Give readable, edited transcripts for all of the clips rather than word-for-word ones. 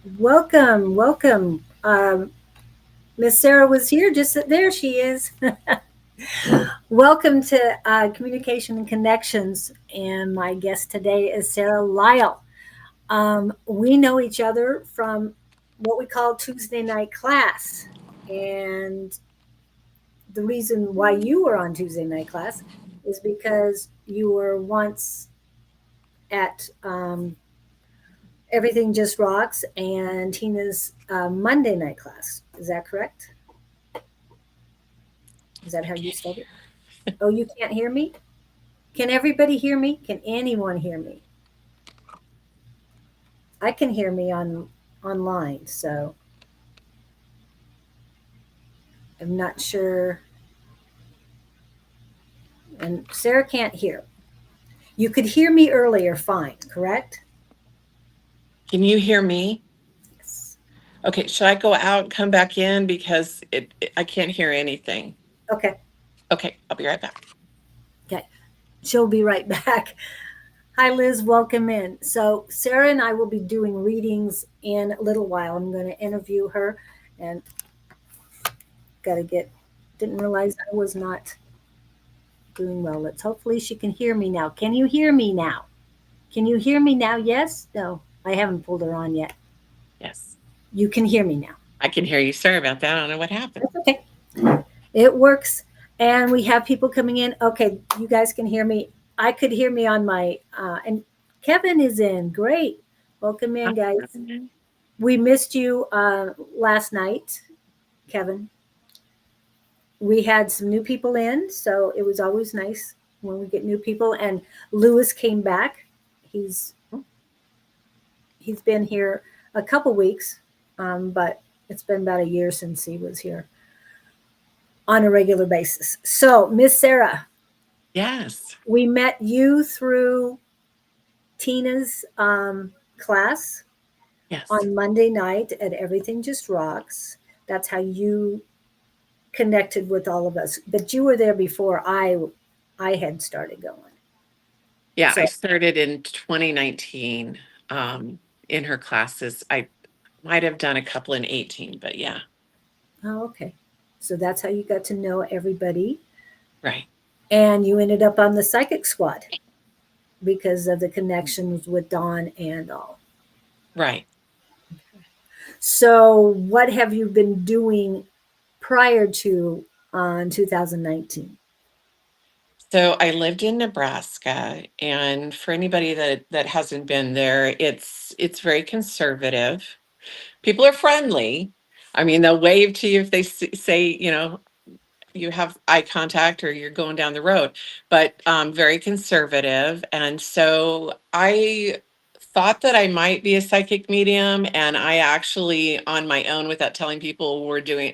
Welcome, welcome. Miss Sarah was here, just there she is. Welcome to Communication and Connections. And my guest today is Sarah Lyle. We know each other from what we call Tuesday night class. And the reason why you were on Tuesday night class is because you were once at Everything Just Rocks and Tina's Monday night class. Is that correct? Is that how you spelled it? Oh, you can't hear me? Can everybody hear me? Can anyone hear me? I can hear me on online, so I'm not sure. And Sarah can't hear. You could hear me earlier, fine, correct? Can you hear me? Yes. Okay, should I go out and come back in because I can't hear anything. Okay, Okay, I'll be right back. okay. She'll be right back. Hi, Liz. Welcome in. So, Sarah and I will be doing readings in a little while. I'm going to interview her and got to didn't realize I was not doing well. Let's hopefully she can hear me now. Can you hear me now? Can you hear me now? Yes? No, I haven't pulled her on yet. Yes, You can hear me now. I can hear you. Sorry about that. I don't know what happened. That's okay. It works. And we have people coming in. Okay, you guys can hear me. I could hear me on my, and Kevin is in. Great. Welcome in, guys. We missed you last night, Kevin. We had some new people in, so it was always nice when we get new people. And Lewis came back. He's he's been here a couple weeks, but it's been about a year since he was here on a regular basis. So, Miss Sarah, Yes, we met you through Tina's class yes, on Monday night at Everything Just Rocks. That's how you connected with all of us. But you were there before I had started going. yeah. I So, started in 2019 in her classes. I might have done a couple in 18, but yeah, oh, okay. So that's how you got to know everybody. right, And you ended up on the psychic squad because of the connections with Dawn and all. right. So, what have you been doing prior to on 2019? So I lived in Nebraska, and for anybody that hasn't been there, it's very conservative. People are friendly. I mean, they'll wave to you if they say, you have eye contact or you're going down the road, but very conservative. And so I thought that I might be a psychic medium, and I actually, on my own, without telling people,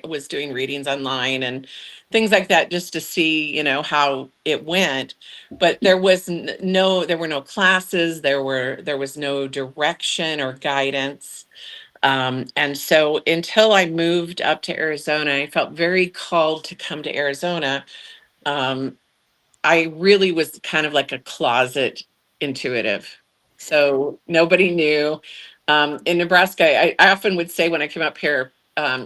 was doing readings online and things like that, just to see, how it went. But there were no classes, there was no direction or guidance. And so until I moved up to Arizona, I felt very called to come to Arizona. Um, I really was kind of like a closet intuitive. So nobody knew. In Nebraska, I often would say when I came up here,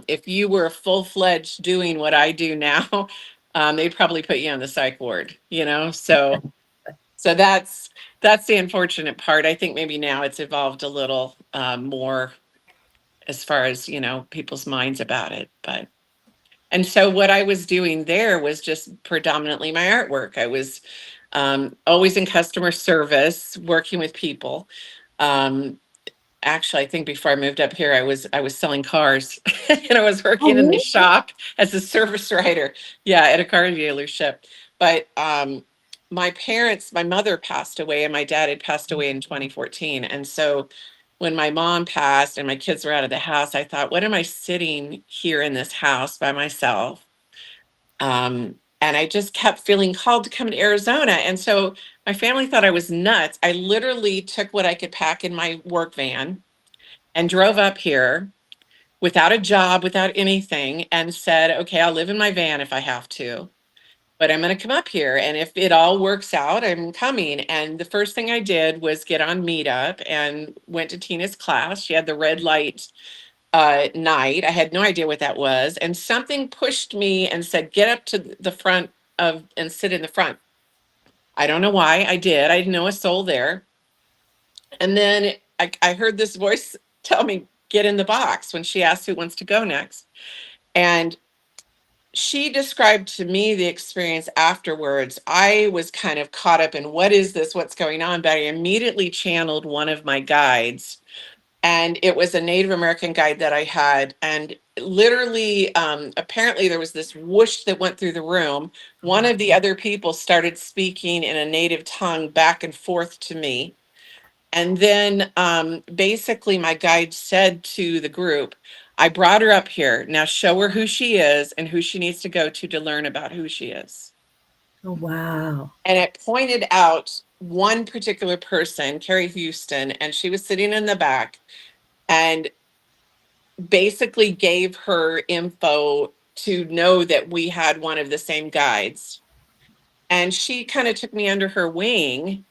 if you were full fledged doing what I do now, they'd probably put you on the psych ward, so that's the unfortunate part. I think maybe now it's evolved a little more as far as people's minds about it. But and so what I was doing there was just predominantly my artwork. I was always in customer service, working with people. um, Actually, I think before I moved up here, I was selling cars and I was Oh, working in the really? shop as a service writer, yeah, at a car dealership. But my mother passed away and my dad had passed away in 2014. And so when my mom passed and my kids were out of the house, I thought, what am I sitting here in this house by myself? And I just kept feeling called to come to Arizona. And so my family thought I was nuts. I literally took what I could pack in my work van and drove up here without a job, without anything, and said, okay, I'll live in my van if I have to. but I'm going to come up here. And if it all works out, I'm coming. And the first thing I did was get on Meetup and went to Tina's class. She had the red light night. I had no idea what that was. And something pushed me and said, get up to the front of and sit in the front. I don't know why I did. I didn't know a soul there. And then I heard this voice tell me, get in the box when she asked who wants to go next. And she described to me the experience afterwards. I was kind of caught up in what is this, what's going on, but I immediately channeled one of my guides. And it was a Native American guide that I had. And literally, apparently, there was this whoosh that went through the room. One of the other people started speaking in a native tongue back and forth to me. And then basically, my guide said to the group, I brought her up here. Now show her who she is and who she needs to go to learn about who she is. Oh, wow. And it pointed out one particular person, Carrie Houston, and she was sitting in the back and basically gave her info to know that we had one of the same guides. And she kind of took me under her wing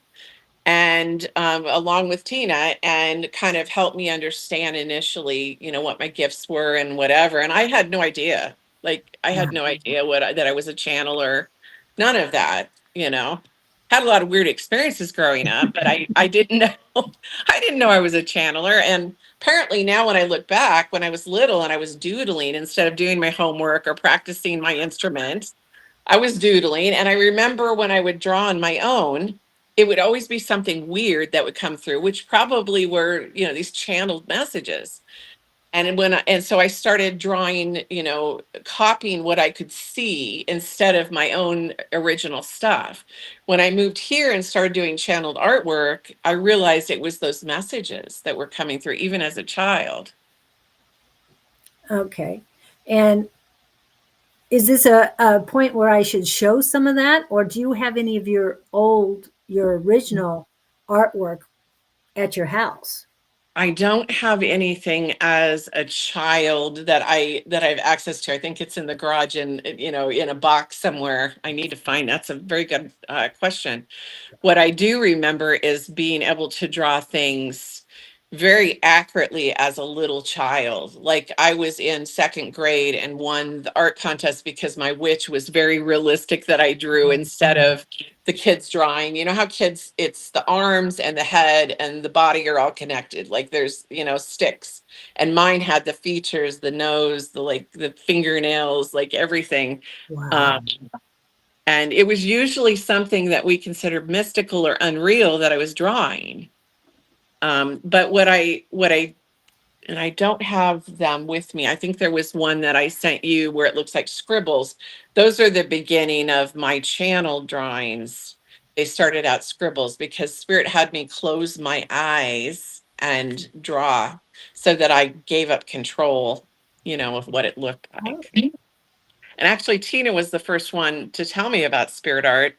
and along with Tina, and kind of helped me understand initially, what my gifts were and whatever. And I had no idea. Like I Wow. had no idea that I was a channeler. None of that. Had a lot of weird experiences growing up, but I didn't know I didn't know I was a channeler. And apparently now when I look back, when I was little and I was doodling instead of doing my homework or practicing my instrument, I was doodling, and I remember when I would draw on my own, it would always be something weird that would come through, which probably were, these channeled messages. And so I started drawing, copying what I could see instead of my own original stuff. When I moved here and started doing channeled artwork, I realized it was those messages that were coming through, even as a child. Okay. And is this a point where I should show some of that? Or do you have any of your original artwork at your house? I don't have anything as a child that I've access to. I think it's in the garage and in a box somewhere. I need to find. That's a very good question. What I do remember is being able to draw things very accurately as a little child. Like I was in second grade and won the art contest because my witch was very realistic that I drew instead of the kids drawing. You know how kids, it's the arms and the head and the body are all connected. Like there's, sticks. And mine had the features, the nose, the fingernails, like everything. Wow. Um, and it was usually something that we considered mystical or unreal that I was drawing. But and I don't have them with me. I think there was one that I sent you where it looks like scribbles. Those are the beginning of my channel drawings. They started out scribbles because Spirit had me close my eyes and draw so that I gave up control, of what it looked Oh, like. And actually, Tina was the first one to tell me about spirit art.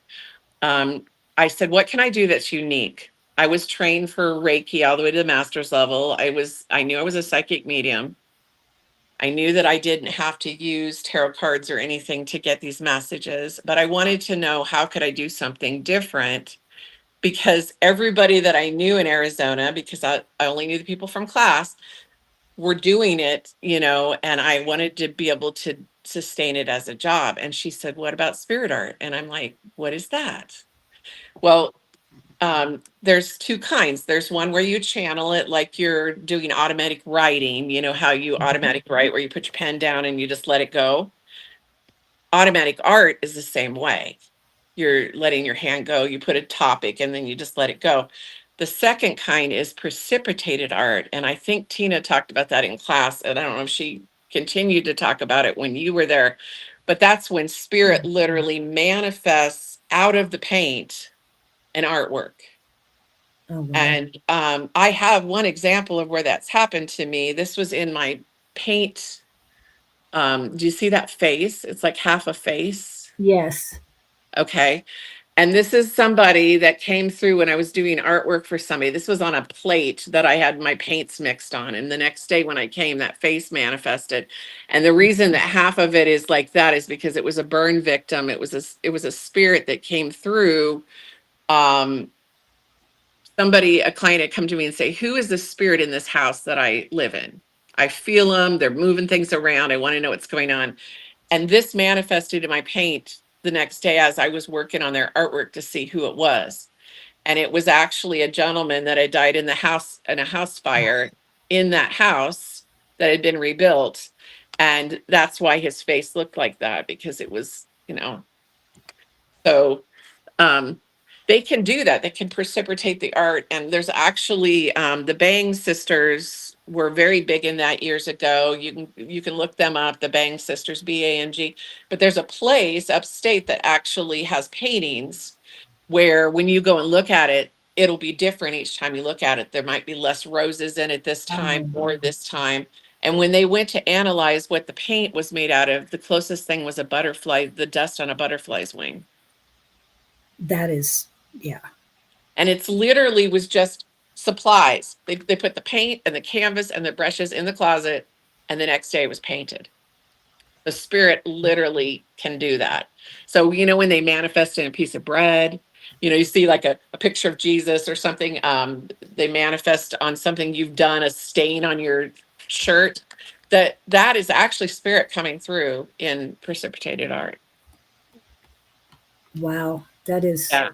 Um, I said, "What can I do that's unique?" I was trained for Reiki all the way to the master's level. I knew I was a psychic medium. I knew that I didn't have to use tarot cards or anything to get these messages, but I wanted to know how could I do something different because everybody that I knew in Arizona, because I only knew the people from class, were doing it, and I wanted to be able to sustain it as a job. And she said, "What about spirit art?" And I'm like, "What is that?" Well, there's two kinds. There's one where you channel it like you're doing automatic writing, how you automatic write, where you put your pen down and you just let it go. Automatic art is the same way. You're letting your hand go, you put a topic and then you just let it go. The second kind is precipitated art. And I think Tina talked about that in class. And I don't know if she continued to talk about it when you were there, but that's when spirit literally manifests out of the paint an artwork. oh, wow. And I have one example of where that's happened to me. This was in my paint. Do you see that face? It's like half a face. Yes. Okay. And this is somebody that came through when I was doing artwork for somebody. This was on a plate that I had my paints mixed on. And the next day when I came, that face manifested. And the reason that half of it is like that is because it was a burn victim. It was a spirit that came through. Um, somebody, a client had come to me and say, "Who is the spirit in this house that I live in? I feel them. They're moving things around. I want to know what's going on." And this manifested in my paint the next day as I was working on their artwork to see who it was. And it was actually a gentleman that had died in the house in a house fire in that house that had been rebuilt. And that's why his face looked like that, because it was, so um, they can do that. They can precipitate the art. And there's actually the Bang sisters were very big in that years ago. You can look them up, the Bang sisters, BANG. But there's a place upstate that actually has paintings where when you go and look at it, it'll be different each time you look at it. There might be less roses in it this time or this time. And when they went to analyze what the paint was made out of, the closest thing was a butterfly, the dust on a butterfly's wing. That is, yeah. And it's literally was just supplies. They put the paint and the canvas and the brushes in the closet, and the next day it was painted. The spirit literally can do that. So, when they manifest in a piece of bread, you see like a picture of Jesus or something, they manifest on something you've done, a stain on your shirt, that is actually spirit coming through in precipitated art. Wow. That is, Yeah.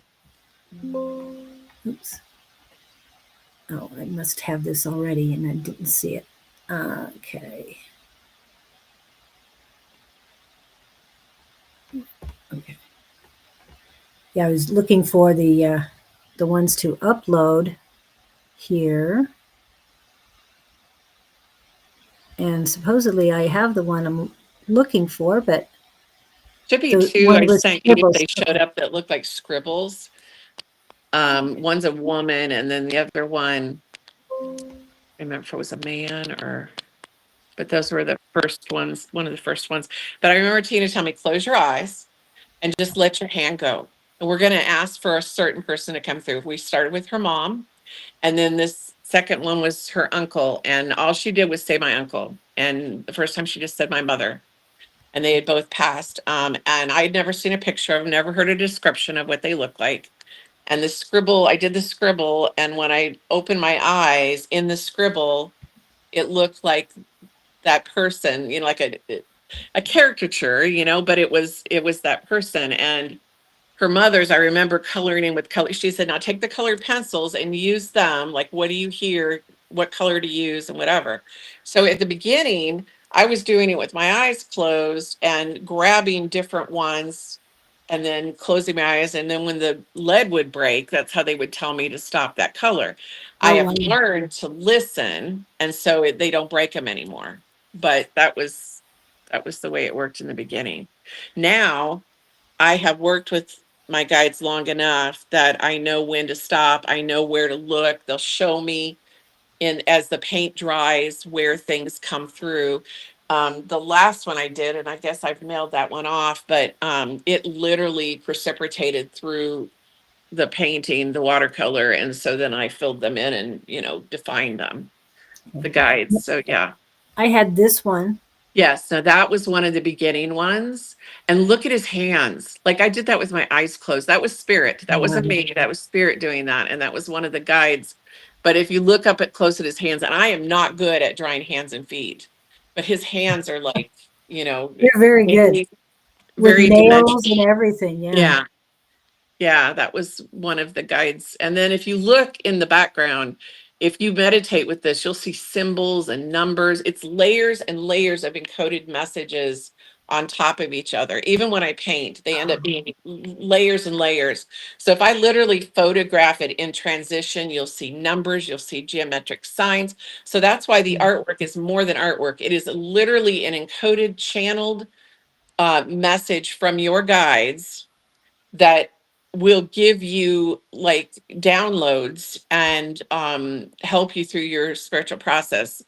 oops. Oh, I must have this already and I didn't see it. Okay. Okay. Yeah, I was looking for the ones to upload here, and supposedly I have the one I'm looking for, but Should be the two one I with sent you. scribbles. They showed up that looked like scribbles. One's a woman, and then the other one, I remember if it was a man or, but those were the first ones, one of the first ones. But I remember Tina telling me, close your eyes and just let your hand go. And we're going to ask for a certain person to come through. We started with her mom, and then this second one was her uncle. And all she did was say my uncle. And the first time she just said my mother. And they had both passed. And I had never seen a picture of them, never heard a description of what they looked like. And the scribble, I did the scribble, and when I opened my eyes in the scribble, it looked like that person, like a caricature, but it was that person. And her mother's, I remember coloring in with color. She said, now take the colored pencils and use them. Like, what do you hear? What color to use and whatever. So at the beginning, I was doing it with my eyes closed and grabbing different ones and then closing my eyes. And then when the lead would break, that's how they would tell me to stop that color. I Oh, have wow. learned to listen, and so they don't break them anymore. But that was the way it worked in the beginning. Now I have worked with my guides long enough that I know when to stop. I know where to look. They'll show me in as the paint dries where things come through. The last one I did, and I guess I've mailed that one off, but it literally precipitated through the painting, the watercolor, and so then I filled them in and defined them, the guides. So yeah. I had this one. Yes, so that was one of the beginning ones. And look at his hands. Like I did that with my eyes closed. That was spirit. That Wow. wasn't me. That was spirit doing that. And that was one of the guides. But if you look up at close at his hands, and I am not good at drawing hands and feet, but his hands are like, You're very good very, with very nails and dimensional. everything. Yeah. Yeah. Yeah, that was one of the guides. And then if you look in the background, if you meditate with this, you'll see symbols and numbers. It's layers and layers of encoded messages on top of each other. Even when I paint, they end up being layers and layers. So if I literally photograph it in transition, you'll see numbers, you'll see geometric signs. So that's why the artwork is more than artwork. It is literally an encoded, channeled message from your guides that will give you like downloads and help you through your spiritual process.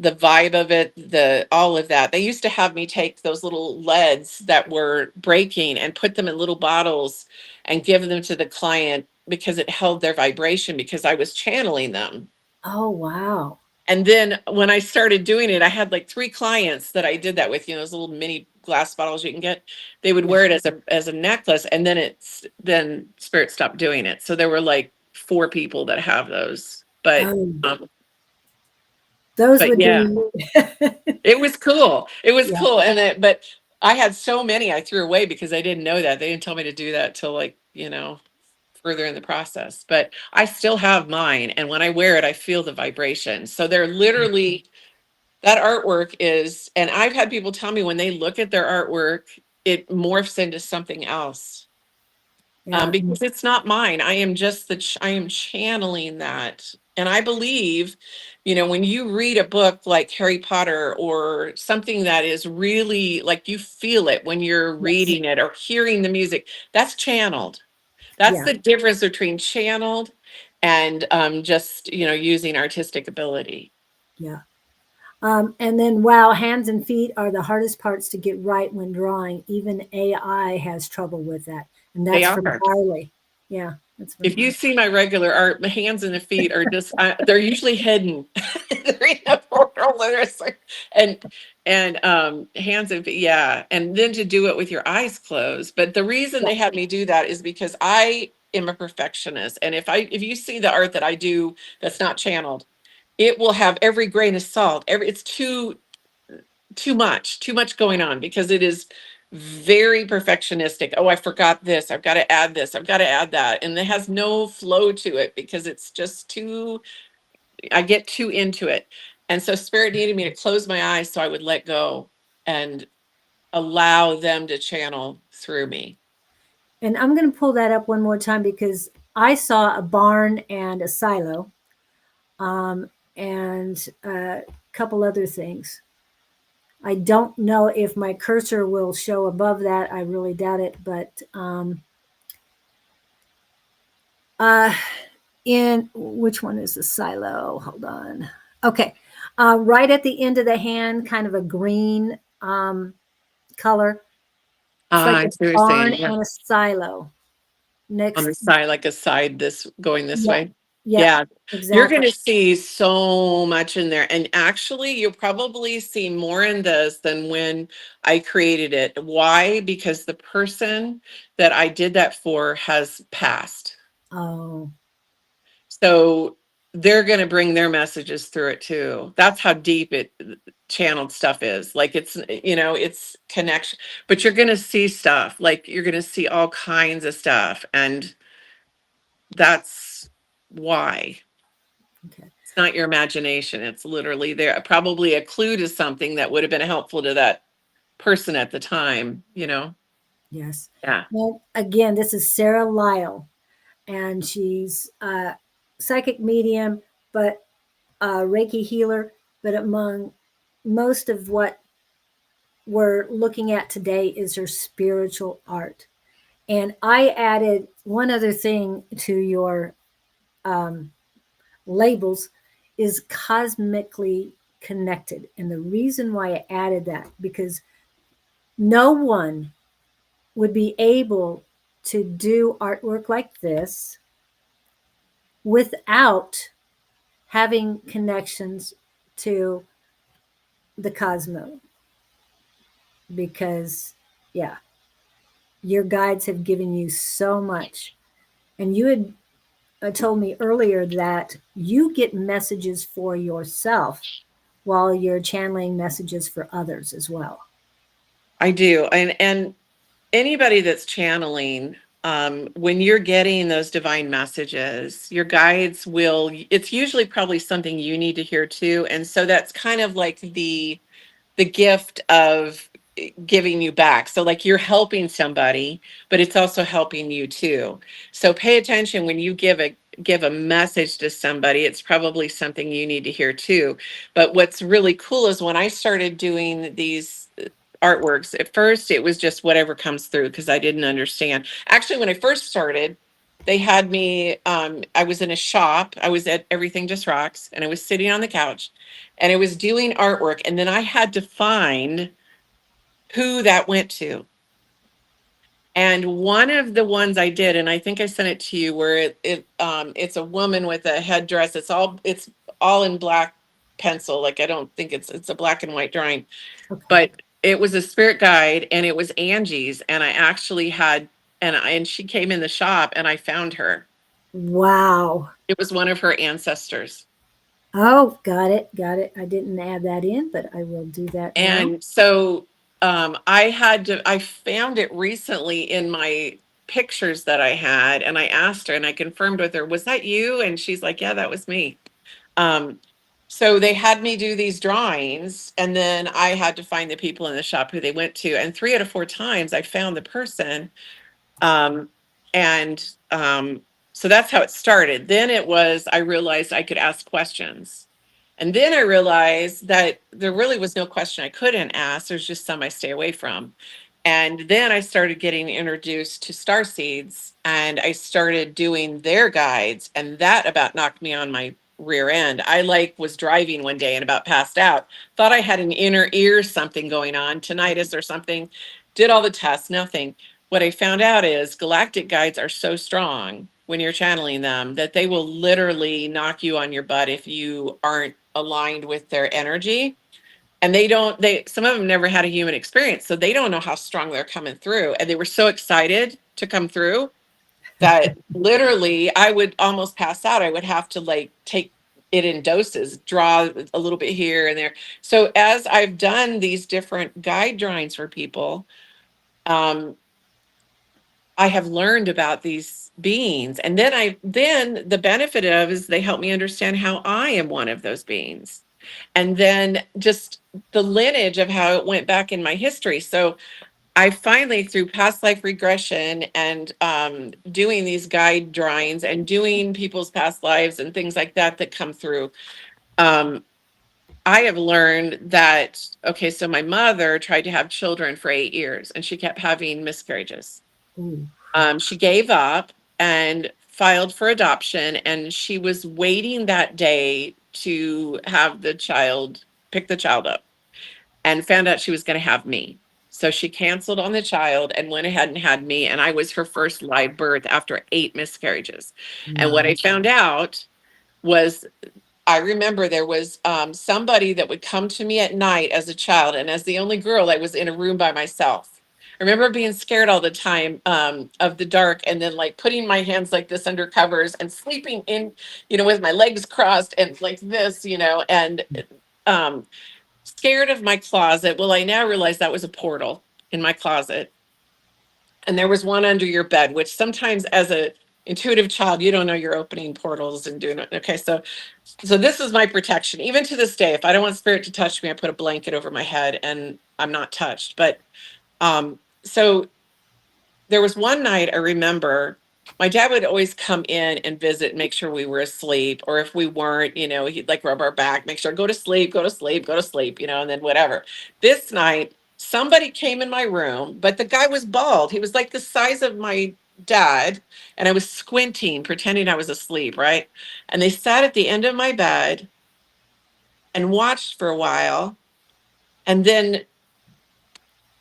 the vibe of it, the all of that. They used to have me take those little leads that were breaking and put them in little bottles and give them to the client because it held their vibration because I was channeling them. Oh, wow. And then when I started doing it, I had like 3 clients that I did that with, those little mini glass bottles you can get. They would Yeah. wear it as a necklace, and then Spirit stopped doing it. So there were like 4 people that have those. But Oh, um, those but would yeah, be, it was cool. It was yeah. cool. But I had so many I threw away because I didn't know that. They didn't tell me to do that till like, further in the process. But I still have mine. And when I wear it, I feel the vibration. So they're literally that artwork is, and I've had people tell me when they look at their artwork, it morphs into something else. Yeah. Because it's not mine. I am just I am channeling that. And I believe, when you read a book like Harry Potter or something that is really like you feel it when you're Yes. reading it or hearing the music, that's channeled. That's Yeah. the difference between channeled and just, using artistic ability. Yeah. And then, wow, hands and feet are the hardest parts to get right when drawing. Even AI has trouble with that. And They that's from are. Harley. Yeah, that's from If you Harley. see my regular art, my hands and the feet are just they're usually hidden. They're in the portal. And hands and feet, yeah. And then to do it with your eyes closed. But the reason Yeah. they had me do that is because I am a perfectionist. And if you see the art that I do that's not channeled, it will have every grain of salt. It's too much going on because it is very perfectionistic. Oh, I forgot this. I've got to add this. I've got to add that. And it has no flow to it because it's just I get too into it. And so Spirit needed me to close my eyes so I would let go and allow them to channel through me. And I'm going to pull that up one more time because I saw a barn and a silo, and a couple other things. I don't know if my cursor will show above that. I really doubt it. But uh, in which one is the silo? Hold on. Okay. Right at the end of the hand, kind of a green color. It's like I a see what you're barn saying. Yeah. and a silo On the next. side, like a side this going this Yeah. way. Yeah. Yeah. You're Exactly. going to see so much in there. And actually, you'll probably see more in this than when I created it. Why? Because the person that I did that for has passed. Oh, So they're going to bring their messages through it too. That's how deep it channeled stuff is. Like it's connection, but you're going to see stuff like you're going to see all kinds of stuff. And that's why. okay. It's not your imagination. It's literally there. Probably a clue to something that would have been helpful to that person at the time. Yes. Yeah. Well, again, this is Sarah Lyle, and she's a psychic medium, but a Reiki healer. But among most of what we're looking at today is her spiritual art. And I added one other thing to your um, labels is cosmically connected. And the reason why I added that, because no one would be able to do artwork like this without having connections to the cosmos. Because, yeah, your guides have given you so much. And you had told me earlier that you get messages for yourself while you're channeling messages for others as well. I do. And anybody that's channeling, when you're getting those divine messages, your guides it's usually probably something you need to hear too. And so that's kind of like the gift of giving you back. So like you're helping somebody, but it's also helping you too. So pay attention when you give a message to somebody, it's probably something you need to hear too. But what's really cool is when I started doing these artworks, at first it was just whatever comes through because I didn't understand. Actually, when I first started, They had me, I was in a shop. I was at Everything Just Rocks, and I was sitting on the couch and I was doing artwork. And then I had to find who that went to. And one of the ones I did, and I think I sent it to you, where it's a woman with a headdress. It's all in black pencil. Like I don't think it's a black and white drawing, Okay. but it was a spirit guide, and it was Angie's, and I actually had, and she came in the shop, and I found her. Wow. It was one of her ancestors. Oh, got it. Got it. I didn't add that in, but I will do that now. And so I found it recently in my pictures that I had, and I asked her and I confirmed with her, was that you? And she's like, yeah, that was me. Um, so they had me do these drawings, and then I had to find the people in the shop who they went to. And 3 out of 4 times I found the person. Um, and so that's how it started. Then it was, I realized I could ask questions. And then I realized that there really was no question I couldn't ask. There's just some I stay away from. And then I started getting introduced to star seeds, and I started doing their guides. And that about knocked me on my rear end. I like was driving one day and about passed out, thought I had an inner ear something going on, tinnitus or something, did all the tests, nothing. What I found out is galactic guides are so strong when you're channeling them that they will literally knock you on your butt if you aren't aligned with their energy. And they some of them never had a human experience, so they don't know how strong they're coming through. And they were so excited to come through that literally I would almost pass out. I would have to like take it in doses, draw a little bit here and there. So as I've done these different guide drawings for people, um, I have learned about these beings. And then the benefit of is they help me understand how I am one of those beings. And then just the lineage of how it went back in my history. So I finally, through past life regression and doing these guide drawings and doing people's past lives and things like that that come through, um, I have learned that, okay, so my mother tried to have children for 8 years and she kept having miscarriages. Ooh. She gave up and filed for adoption, and she was waiting that day to have the child, pick the child up, and found out she was going to have me. So she canceled on the child and went ahead and had me. And I was her first live birth after 8 miscarriages. And what Wow. I found out was I remember there was somebody that would come to me at night as a child, and as the only girl, I was in a room by myself. I remember being scared all the time of the dark, and then like putting my hands like this under covers and sleeping in, with my legs crossed and like this, and um, scared of my closet. Well, I now realize that was a portal in my closet, and there was one under your bed, which sometimes as a intuitive child, you don't know you're opening portals and doing it. Okay, so this is my protection. Even to this day, if I don't want spirit to touch me, I put a blanket over my head and I'm not touched. But so there was one night I remember my dad would always come in and visit and make sure we were asleep. Or if we weren't, he'd like rub our back, make sure go to sleep, go to sleep, go to sleep, and then whatever. This night, somebody came in my room, but the guy was bald. He was like the size of my dad. And I was squinting, pretending I was asleep, right? And they sat at the end of my bed and watched for a while and then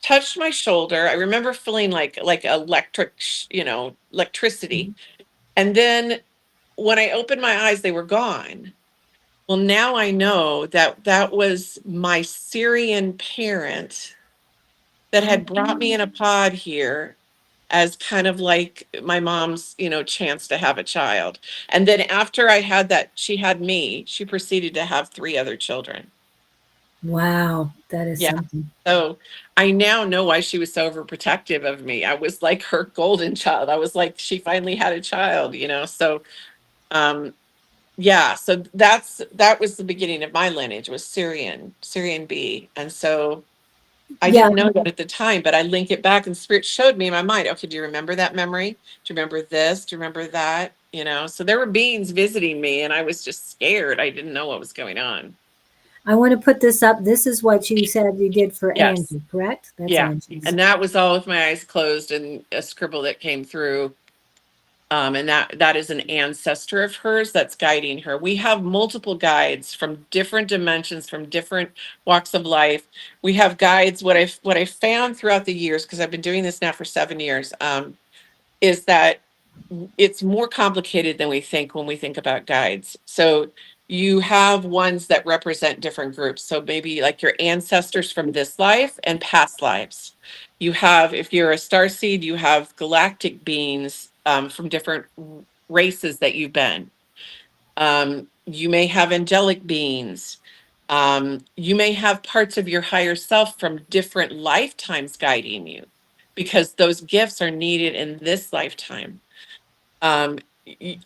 touched my shoulder. I remember feeling like electric, electricity. Mhm. And then when I opened my eyes, they were gone. Well, now I know that that was my Syrian parent that had brought me in a pod here as kind of like my mom's, chance to have a child. And then after I had that, she had me, she proceeded to have 3 other children. Wow. That is Yeah. something. So I now know why she was so overprotective of me. I was like her golden child. I was like, she finally had a child. So um yeah, so that was the beginning of my lineage was Syrian B. And so I Yeah. didn't know that at the time, but I link it back and spirit showed me in my mind, okay, do you remember that memory? Do you remember this? Do you remember that? So there were beings visiting me and I was just scared. I didn't know what was going on. I want to put this up. This is what you said you did for Yes. Angie, correct? That's Yeah. Angie's. And that was all with my eyes closed and a scribble that came through. And that is an ancestor of hers that's guiding her. We have multiple guides from different dimensions, from different walks of life. We have guides. What I found throughout the years, because I've been doing this now for 7 years, is that it's more complicated than we think when we think about guides. So you have ones that represent different groups. So maybe like your ancestors from this life and past lives. You have, if you're a star seed, you have galactic beings from different races that you've been. You may have angelic beings. You may have parts of your higher self from different lifetimes guiding you because those gifts are needed in this lifetime. um,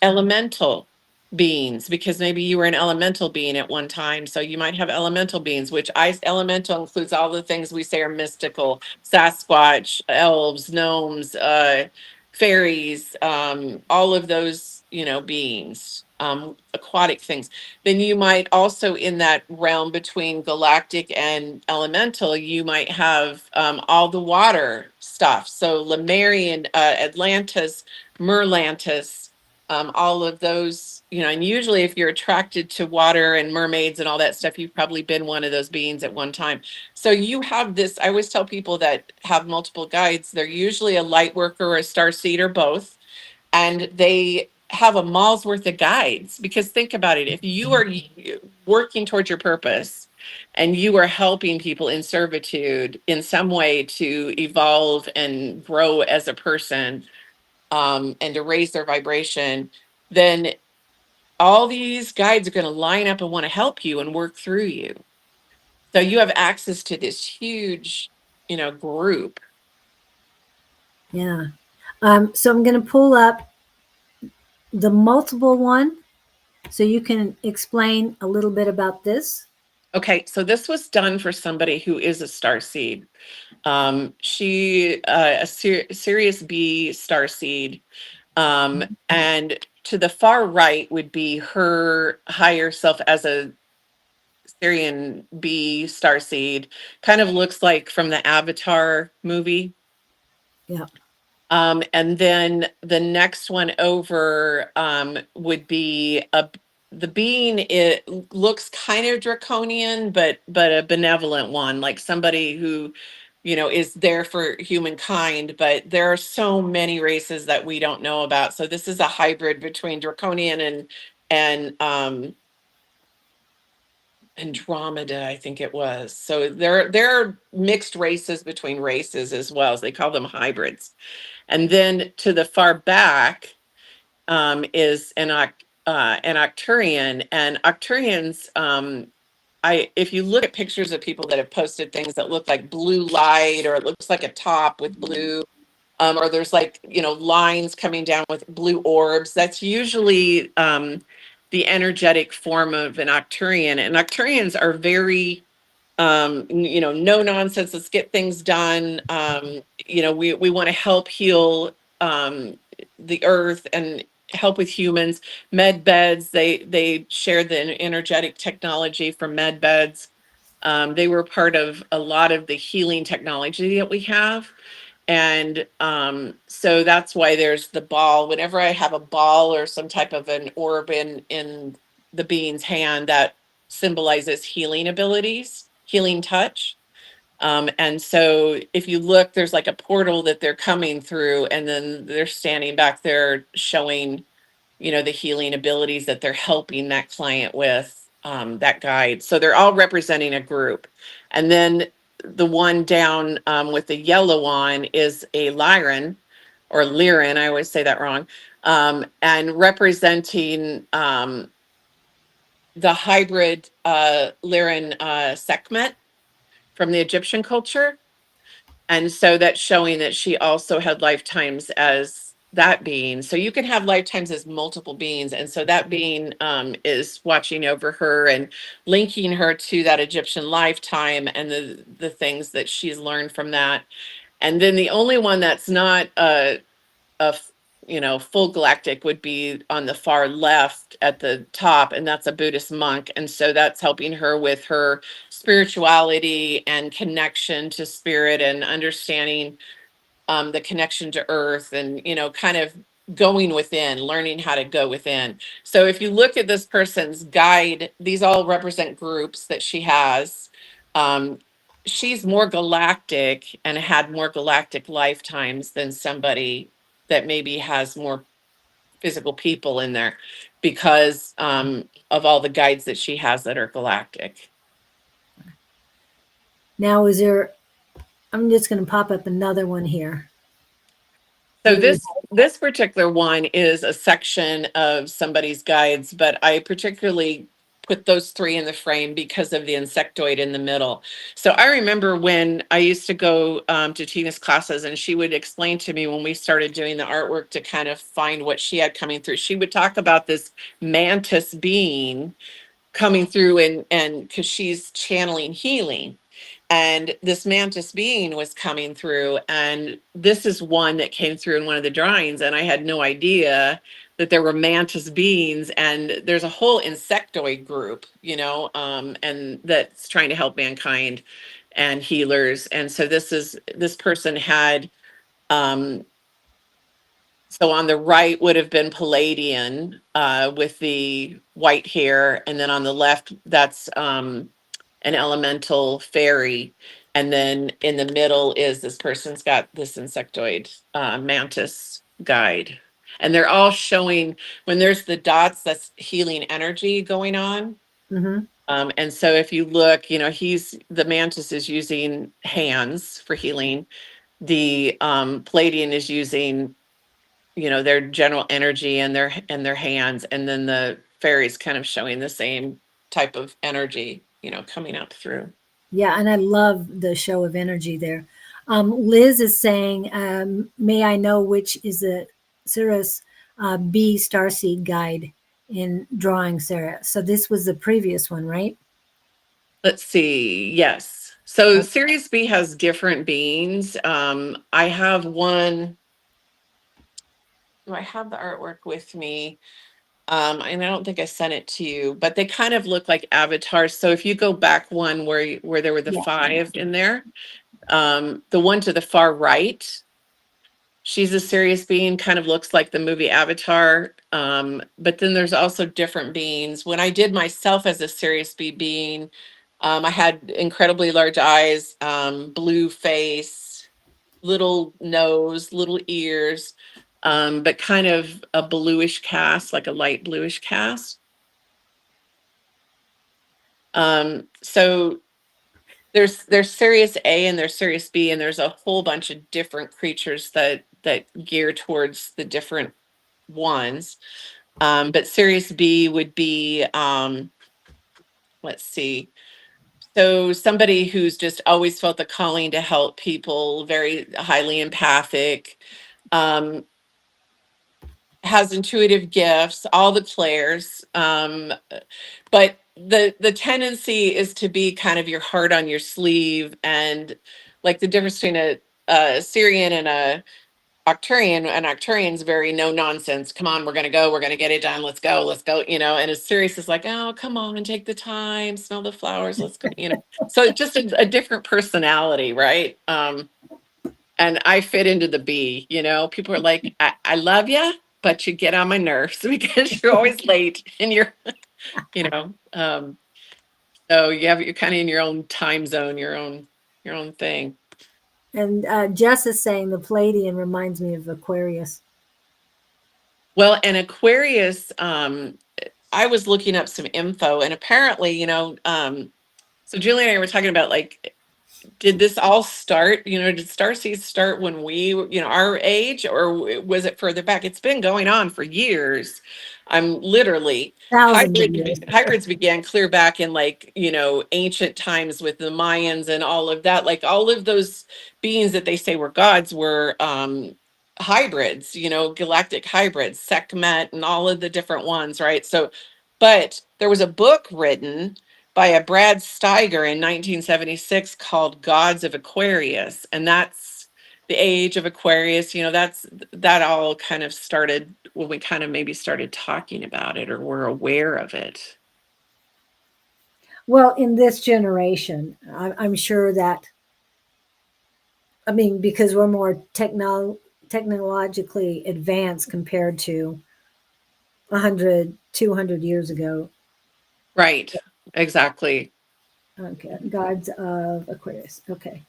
Elemental beings, because maybe you were an elemental being at one time. So you might have elemental beings, which elemental includes all the things we say are mystical: Sasquatch, elves, gnomes, fairies, all of those, beings, aquatic things. Then you might also, in that realm between galactic and elemental, you might have all the water stuff. So Lemurian, Atlantis, Merlantis, all of those, and usually if you're attracted to water and mermaids and all that stuff, you've probably been one of those beings at one time. So you have this, I always tell people that have multiple guides, they're usually a light worker or a star seed or both, and they have a mall's worth of guides. Because think about it, if you are working towards your purpose and you are helping people in servitude in some way to evolve and grow as a person, and to raise their vibration, then all these guides are going to line up and want to help you and work through you. So you have access to this huge, group. Yeah. So I'm going to pull up the multiple one so you can explain a little bit about this. Okay, so this was done for somebody who is a star seed. She Sirius B star seed, and to the far right would be her higher self as a Syrian B star seed. Kind of looks like from the Avatar movie. Yeah. And then the next one over would be the being. It looks kind of draconian, but a benevolent one, like somebody who, is there for humankind. But there are so many races that we don't know about. So this is a hybrid between draconian and Andromeda, I think it was. So there are mixed races between races as well. So they call them hybrids. And then to the far back is an Octurian. And Octurians, if you look at pictures of people that have posted things that look like blue light, or it looks like a top with blue, or there's like, lines coming down with blue orbs, that's usually the energetic form of an Octurian. And Octurians are very no nonsense, let's get things done. We want to help heal the earth and help with humans. Med beds, they share the energetic technology from med beds. They were part of a lot of the healing technology that we have. And so that's why there's the ball. Whenever I have a ball or some type of an orb in the being's hand, that symbolizes healing abilities, healing touch. And so if you look, there's like a portal that they're coming through, and then they're standing back there showing, the healing abilities that they're helping that client with, that guide. So they're all representing a group. And then the one down with the yellow on is a Lyran or Lyran. I always say that wrong. And representing the hybrid Lyran Sekhmet from the Egyptian culture. And so that's showing that she also had lifetimes as that being. So you can have lifetimes as multiple beings. And so that being is watching over her and linking her to that Egyptian lifetime and the things that she's learned from that. And then the only one that's not a full galactic would be on the far left at the top, and that's a Buddhist monk. And so that's helping her with her spirituality and connection to spirit and understanding the connection to earth, and kind of going within, learning how to go within. So if you look at this person's guide, these all represent groups that she has. Um, she's more galactic and had more galactic lifetimes than somebody that maybe has more physical people in there because of all the guides that she has that are galactic. Now, is there? I'm just going to pop up another one here. So What do we? this particular one is a section of somebody's guides, but I particularly put those three in the frame because of the insectoid in the middle. So I remember when I used to go to Tina's classes, and she would explain to me when we started doing the artwork to kind of find what she had coming through. She would talk about this mantis being coming through, and because she's channeling healing, and this mantis being was coming through, and this is one that came through in one of the drawings, and I had no idea that there were mantis beings, and there's a whole insectoid group, and that's trying to help mankind and healers. And so this person had um so on the right would have been Palladian with the white hair, and then on the left, that's an elemental fairy, and then in the middle is this person's got this insectoid mantis guide, and they're all showing when there's the dots, that's healing energy going on. Mm-hmm. And so if you look, he's the mantis is using hands for healing. The Palladian is using their general energy and their hands, and then the fairies kind of showing the same type of energy coming up through. Yeah, and I love the show of energy there. Liz is saying, "May I know which is the Cirrus B starseed guide in drawing, Sarah?" So this was the previous one, right? Let's see. Yes, so Oh, Sirius B has different beings. I have one. Do I have the artwork with me? And I don't think I sent it to you, but they kind of look like avatars. So if you go back one where there were the yeah, five in there, the one to the far right, she's a serious being, kind of looks like the movie Avatar. But then there's also different beings. When I did myself as a serious being, I had incredibly large eyes, blue face, little nose, little ears, but kind of a bluish cast, like a light bluish cast. So there's Sirius A and there's Sirius B, and there's a whole bunch of different creatures that gear towards the different ones. But Sirius B would be let's see. So somebody who's just always felt the calling to help people, very highly empathic, um, has intuitive gifts, all the clairs. But the tendency is to be kind of your heart on your sleeve, and like the difference between a Syrian and a Octurian. An Octurian's very no nonsense. Come on, we're gonna go. We're gonna get it done. Let's go. Let's go. And as Sirius is like, oh, come on, and take the time, smell the flowers. Let's go. So it's just a different personality, right? And I fit into the B. People are like, I love you, but you get on my nerves because you're always late, and you know. So you're kind of in your own time zone, your own thing. and Jess is saying the Palladian reminds me of Aquarius. Well, and Aquarius, I was looking up some info, and apparently, so Julie and I were talking about, like, did this all start, did starseeds start when we, our age, or was it further back? It's been going on for years. I'm literally Thousands of years. hybrids began clear back in, like, ancient times with the Mayans and all of that. Like, all of those beings that they say were gods were hybrids, galactic hybrids, Sekhmet and all of the different ones, right? So, but there was a book written by a Brad Steiger in 1976 called Gods of Aquarius. And that's the age of Aquarius. That all kind of started when we kind of maybe started talking about it or were aware of it. Well, in this generation, I'm sure that, I mean, because we're more technologically advanced compared to 100, 200 years ago. Right. Exactly. Okay, gods of Aquarius. Okay.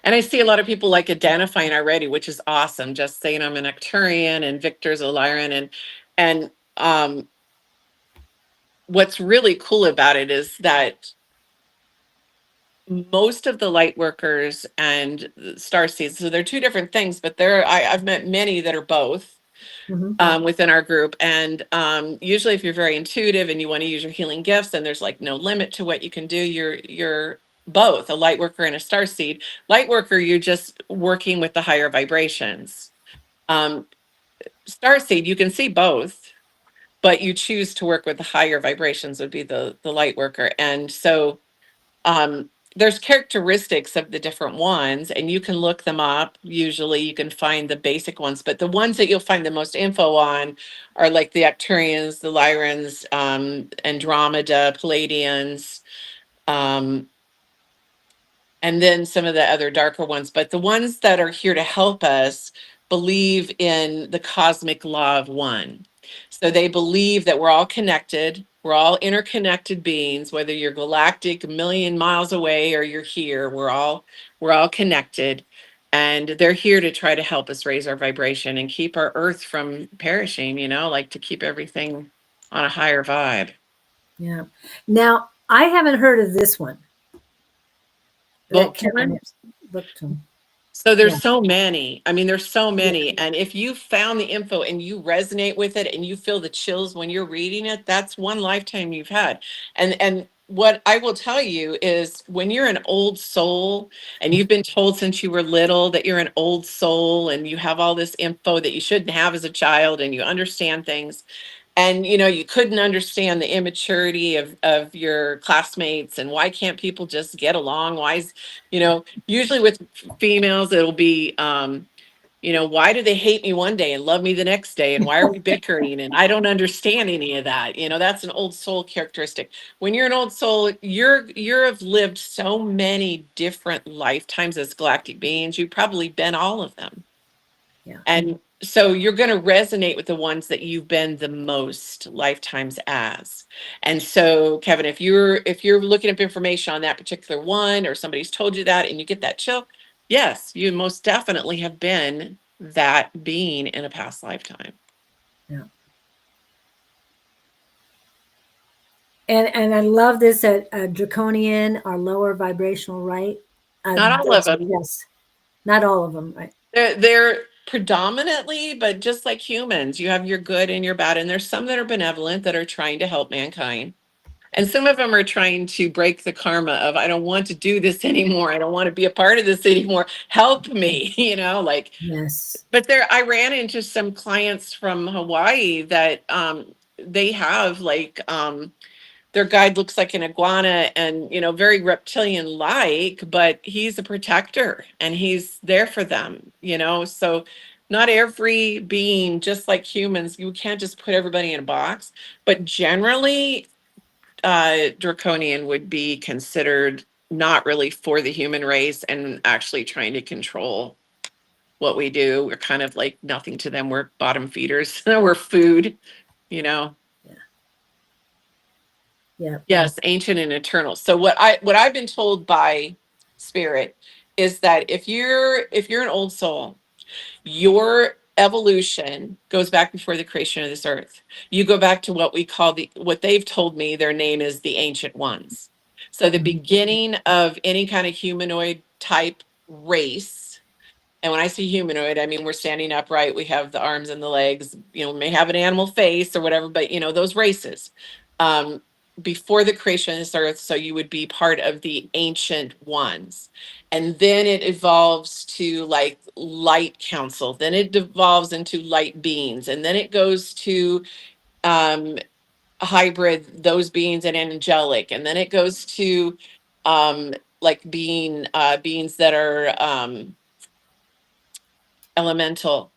And I see a lot of people like identifying already, which is awesome. Just saying I'm an Arcturian and Victor's a Lyran, and what's really cool about it is that most of the light workers and star seeds, so they're two different things, but I've met many that are both Hmm. within our group. And usually if you're very intuitive and you want to use your healing gifts, and there's like no limit to what you can do, you're both a light worker and a star seed. Light worker, you're just working with the higher vibrations. Um, Star seed, you can see both, but you choose to work with the higher vibrations would be the light worker. And so there's characteristics of the different ones, and you can look them up. Usually you can find the basic ones, but the ones that you'll find the most info on are like the Arcturians, the Lyrans, Andromeda, Palladians, um, and then some of the other darker ones. But the ones that are here to help us believe in the cosmic law of one. So they believe that we're all connected, we're all interconnected beings, whether you're galactic, a million miles away, or you're here, we're all connected. And they're here to try to help us raise our vibration and keep our earth from perishing, like to keep everything on a higher vibe. Yeah. Now, I haven't heard of this one that Well, Kevin Karen, has looked on. so Yeah. there's so many. I mean, there's so Yeah. many. And if you found the info and you resonate with it and you feel the chills when you're reading it, that's one lifetime you've had. And what I will tell you is when you're an old soul and you've been told since you were little that you're an old soul and you have all this info that you shouldn't have as a child and you understand things, and you couldn't understand the immaturity of your classmates, and why can't people just get along, why is usually with females it'll be why do they hate me one day and love me the next day, and why are we bickering, and I don't understand any of that. That's an old soul characteristic. When you're an old soul, you're have lived so many different lifetimes as galactic beings. You've probably been all of them, Yeah. and so you're going to resonate with the ones that you've been the most lifetimes as. And so, Kevin, if you're looking up information on that particular one, or somebody's told you that and you get that chill, yes, you most definitely have been that being in a past lifetime. Yeah. And I love this that draconian are lower vibrational, right? Not all of them. Yes, not all of them, right? They're predominantly, but just like humans, you have your good and your bad, and there's some that are benevolent that are trying to help mankind. And some of them are trying to break the karma of, I don't want to do this anymore. I don't want to be a part of this anymore. Help me, like, Yes. but I ran into some clients from Hawaii that they have like, their guide looks like an iguana and, very reptilian like, but he's a protector and he's there for them, so not every being, just like humans, you can't just put everybody in a box, but generally draconian would be considered not really for the human race and actually trying to control what we do. We're kind of like nothing to them. We're bottom feeders. We're food, you know. Yeah. Yeah. Yes, ancient and eternal. So what I've been told by spirit is that if you're an old soul, your evolution goes back before the creation of this earth. You go back to what we call what they've told me their name is the ancient ones. So the Mhm. beginning of any kind of humanoid type race. And when I say humanoid, I mean we're standing upright, we have the arms and the legs, may have an animal face or whatever, but those races. Um, Before the creation of this earth, so you would be part of the ancient ones. And then it evolves to like light council, then it devolves into light beings, and then it goes to um hybrid those beings and angelic, and then it goes to um like beings that are elemental,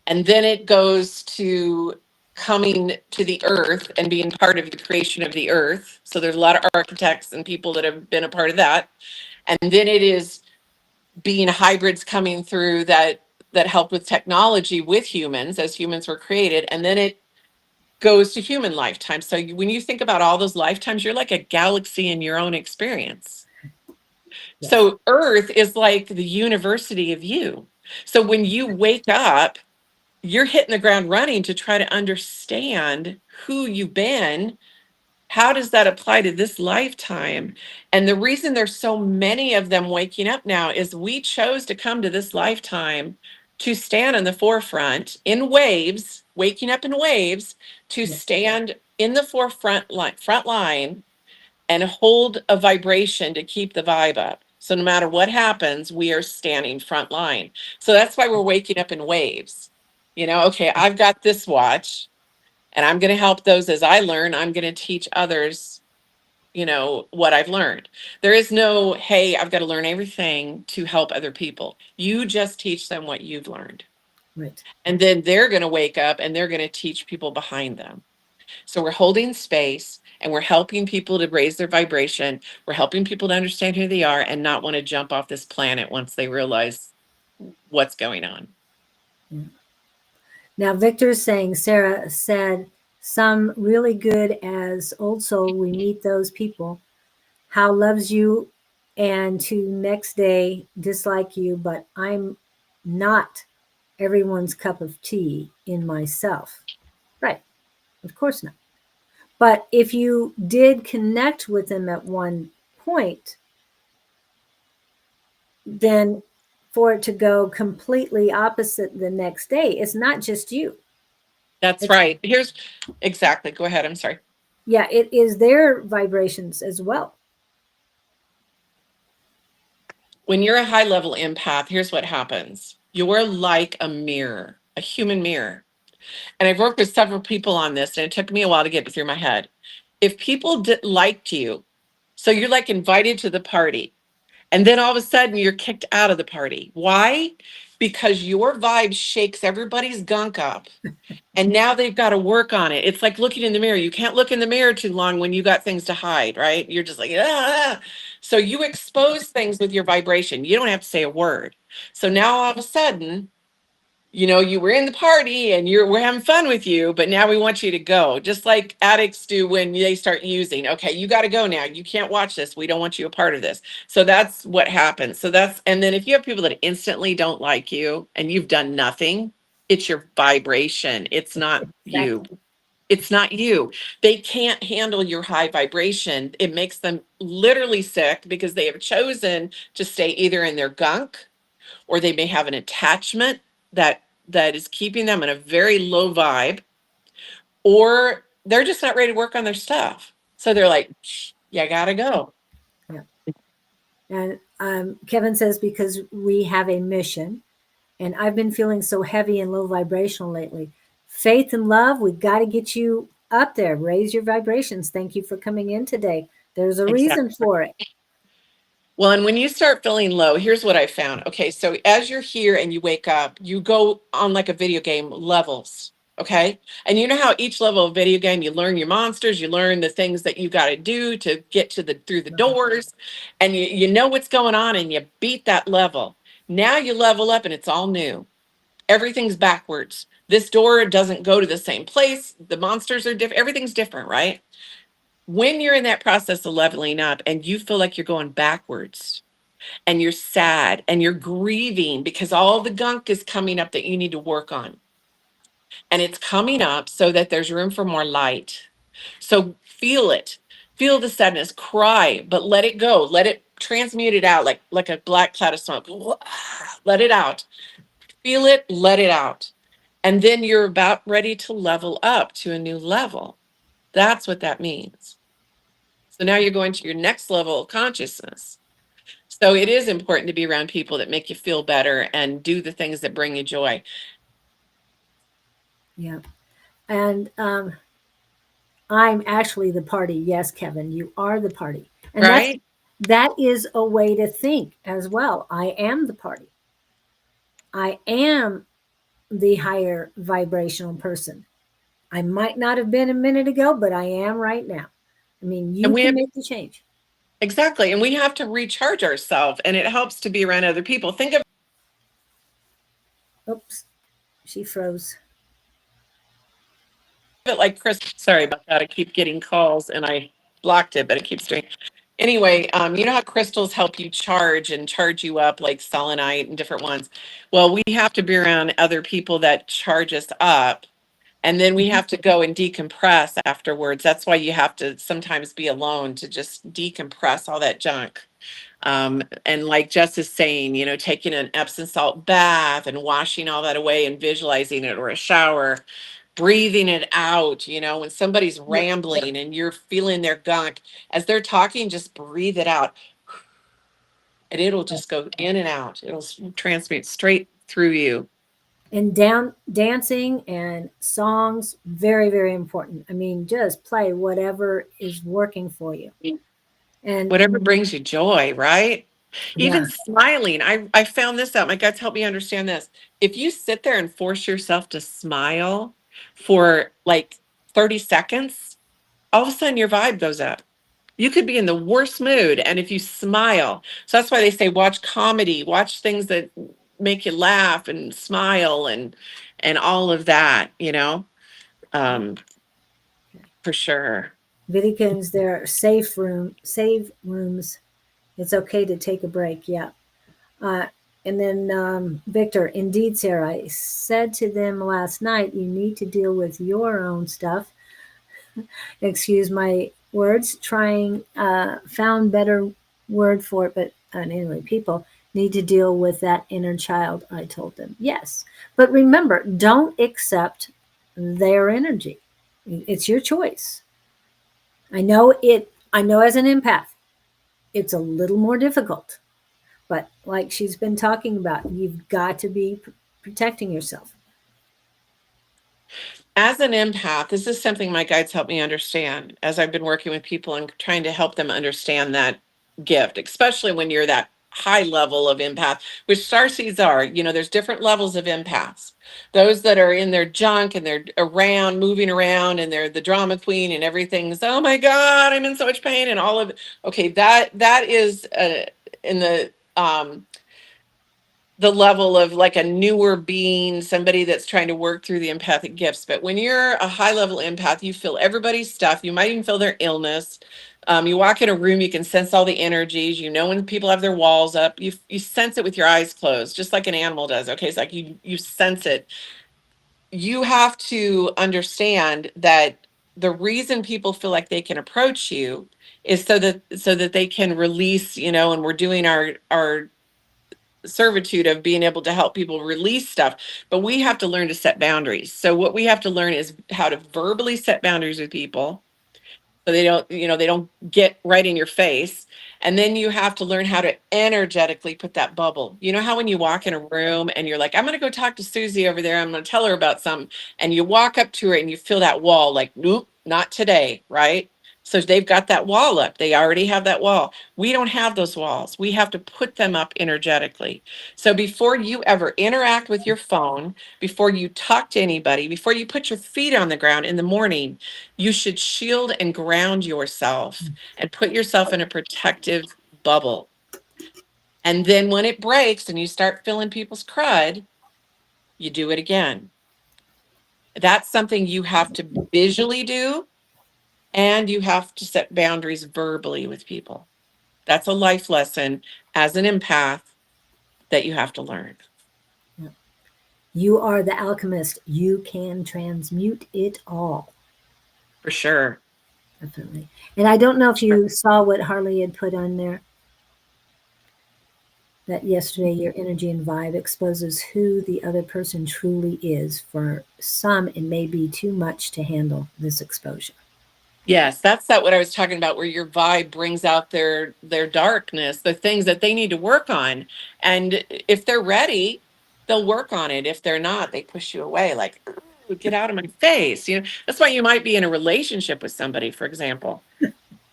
and then it goes to coming to the earth and being part of the creation of the earth. So there's a lot of architects and people that have been a part of that. And then it is being hybrids coming through that help with technology with humans as humans were created, and then it goes to human lifetime. So when you think about all those lifetimes, you're like a galaxy in your own experience. Yes. So Earth is like the university of you. So when you wake up, you're hitting the ground running to try to understand who you've been. How does that apply to this lifetime? And the reason there's so many of them waking up now is we chose to come to this lifetime to stand in the forefront in waves, waking up in waves, to Yes. stand in the front line and hold a vibration to keep the vibe up. So no matter what happens, we are standing front line. So that's why we're waking up in waves. Okay, I've got this watch and I'm going to help those as I learn. I'm going to teach others, what I've learned. There is no, hey, I've got to learn everything to help other people. You just teach them what you've learned. Right. And then they're going to wake up and they're going to teach people behind them. So we're holding space and we're helping people to raise their vibration. We're helping people to understand who they are and not want to jump off this planet once they realize what's going on. Yeah. Now, Victor's saying, Sarah said, some really good as old soul. We meet those people. How loves you and to next day dislike you, but I'm not everyone's cup of tea in myself. Right. Of course not. But if you did connect with them at one point, then for it to go completely opposite the next day, it's not just you. That's It's, right. Here's exactly. Go ahead. I'm sorry. yeah, it is their vibrations as well. When you're a high level empath, here's what happens. You're like a mirror, a human mirror. And I've worked with several people on this, and it took me a while to get it through my head. If people liked you, so you're like invited to the party, and then all of a sudden you're kicked out of the party. Why? Because your vibe shakes everybody's gunk up. And now they've got to work on it. It's like looking in the mirror. You can't look in the mirror too long when you got things to hide, right? You're just like, ah. So you expose things with your vibration. You don't have to say a word. So now all of a sudden, you were in the party and we're having fun with you, but now we want you to go. Just like addicts do when they start using. Okay, you got to go now. You can't watch this. We don't want you a part of this. So that's what happens. And then if you have people that instantly don't like you and you've done nothing, it's your vibration. It's not you. Exactly. It's not you. They can't handle your high vibration. It makes them literally sick because they have chosen to stay either in their gunk, or they may have an attachment that is keeping them in a very low vibe, or they're just not ready to work on their stuff. So they're like, yeah, gotta go. Yeah. And Kevin says, because we have a mission, and I've been feeling so heavy and low vibrational lately. Faith and love, we got to get you up there. Raise your vibrations. Thank you for coming in today. There's a reason Exactly. for it. Well, and when you start feeling low, here's what I found. Okay, so as you're here and you wake up, you go on like a video game levels. Okay. And you know how each level of video game, you learn your monsters, you learn the things that you got to do to get through the doors, and you know what's going on and you beat that level. Now you level up and it's all new. Everything's backwards. This door doesn't go to the same place. The monsters are different. Everything's different, right? When you're in that process of leveling up and you feel like you're going backwards and you're sad and you're grieving because all the gunk is coming up that you need to work on, and it's coming up so that there's room for more light. So feel it. Feel the sadness, cry, but let it go. Let it transmute it out like a black cloud of smoke. Let it out. Feel it, let it out. And then you're about ready to level up to a new level. That's what that means. So now you're going to your next level of consciousness. So it is important to be around people that make you feel better and do the things that bring you joy. Yeah. And I'm actually the party. Yes, Kevin, you are the party. And Right? that is a way to think as well. I am the party. I am the higher vibrational person. I might not have been a minute ago, but I am right now. I mean, And you we can have make the change. Exactly. And we have to recharge ourselves, and it helps to be around other people. Think of Oops, she froze. it like Chris. Sorry about that. I keep getting calls and I blocked it, but it keeps doing. Anyway, you know how crystals help you charge and charge you up, like selenite and different ones. Well, we have to be around other people that charge us up, and then we have to go and decompress afterwards. That's why you have to sometimes be alone to just decompress all that junk. And like Jess is saying, taking an Epsom salt bath and washing all that away and visualizing it, or a shower, breathing it out. When somebody's Yep. rambling and you're feeling their gunk, as they're talking, just breathe it out, and it'll just go in and out. It'll transmute straight through you. And dancing and songs, very, very important. I mean, just play whatever is working for you. And Whatever brings you joy, right? yeah, Even smiling. I found this out. My guts helped me understand this. If you sit there and force yourself to smile for like 30 seconds, all of a sudden your vibe goes up. You could be in the worst mood, and if you smile, so that's why they say watch comedy, watch things that make you laugh and smile, and all of that. um, for sure. Vidikins, there are save rooms. It's okay to take a break. Yeah. Uh, and then Victor, indeed, Sarah, I said to them last night, you need to deal with your own stuff. Excuse my words. Trying found better word for it, but anyway, people need to deal with that inner child. I told them yes, but remember, don't accept their energy. It's your choice. I know it. I know as an empath, it's a little more difficult. But like she's been talking about, you've got to be protecting yourself. As an empath, this is something my guides help me understand as I've been working with people and trying to help them understand that gift, especially when you're that high level of empath, which starseeds are. There's different levels of empaths. Those that are in their junk and they're around, moving around, and they're the drama queen and everything's, oh my God, I'm in so much pain and all of it. Okay, that is in the level of like a newer being, somebody that's trying to work through the empathic gifts. But when you're a high level empath, you feel everybody's stuff. You might even feel their illness. You walk in a room, you can sense all the energies. When people have their walls up, you sense it with your eyes closed, just like an animal does. Okay, it's like you sense it. You have to understand that the reason people feel like they can approach you is so that they can release. And we're doing our servitude of being able to help people release stuff, but we have to learn to set boundaries. So what we have to learn is how to verbally set boundaries with people, so they don't get right in your face. And then you have to learn how to energetically put that bubble. You know how when you walk in a room and you're like, I'm going to go talk to Susie over there, I'm going to tell her about something, and you walk up to her and you feel that wall, like, nope, not today, right? So they've got that wall up, they already have that wall. We don't have those walls, we have to put them up energetically. So before you ever interact with your phone, before you talk to anybody, before you put your feet on the ground in the morning, you should shield and ground yourself and put yourself in a protective bubble. And then when it breaks and you start feeling people's crud, you do it again. That's something you have to visually do, and you have to set boundaries verbally with people. That's a life lesson as an empath that you have to learn. You are the alchemist. You can transmute it all. For sure. Definitely. And I don't know if you saw what Harley had put on there, that yesterday your energy and vibe exposes who the other person truly is. For some, it may be too much to handle this exposure. Yes, that's that what I was talking about, where your vibe brings out their darkness, the things that they need to work on. And if they're ready, they'll work on it. If they're not, they push you away, like, "Ooh, get out of my face." That's why you might be in a relationship with somebody, for example,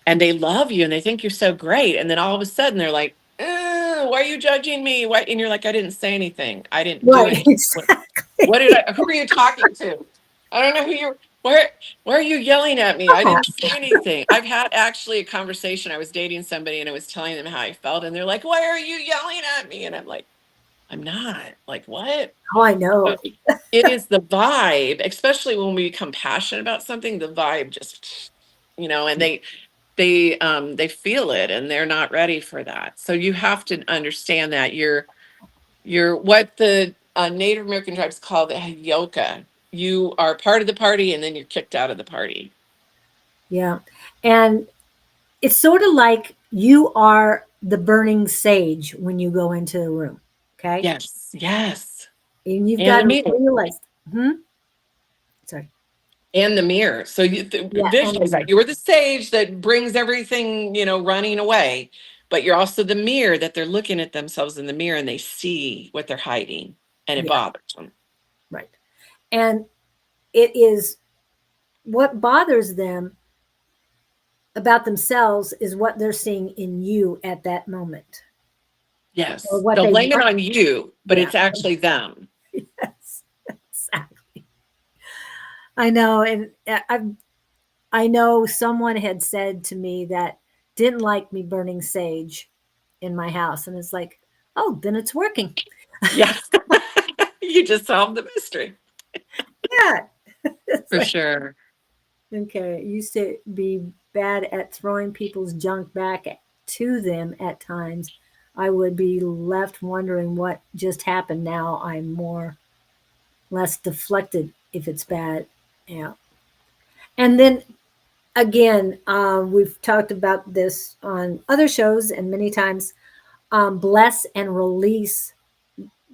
and they love you and they think you're so great. And then all of a sudden they're like, why are you judging me? Why? And you're like, I didn't say anything. I didn't do Right, anything. What exactly. did I, who are you talking to? I don't know who you're. Why, why are you yelling at me? I didn't say Perhaps. anything. I've had actually a conversation. I was dating somebody and I was telling them how I felt, and they're like, "Why are you yelling at me?" And I'm like, "I'm not. Like, what?" Oh, I know. So it is the vibe, especially when we become passionate about something, the vibe just, and they feel it and they're not ready for that. So you have to understand that you're what the Native American tribes call the yoka. You are part of the party and then you're kicked out of the party. Yeah. And it's sort of like you are the burning sage when you go into the room. Okay. Yes, yes. And you've And got the to mirror. realize, sorry. And the mirror. So you Yeah. And the visualize that. mirror. You're the sage that brings everything, running away. But you're also the mirror that they're looking at themselves in the mirror and they see what they're hiding and it Yeah. bothers them. Right. And it is what bothers them about themselves is what they're seeing in you at that moment or Yes. what They'll they blame it want. on you, but Yeah. it's actually them. Yes. Exactly. I know. And I know someone had said to me that didn't like me burning sage in my house. And it's like, oh, then it's working. Yes. You just solved the mystery. Yeah. It's For like, sure. okay, it used to be bad at throwing people's junk back to them at times. I would be left wondering what just happened. Now I'm more less deflected if it's bad. Yeah. And then again, we've talked about this on other shows and many times. Bless and release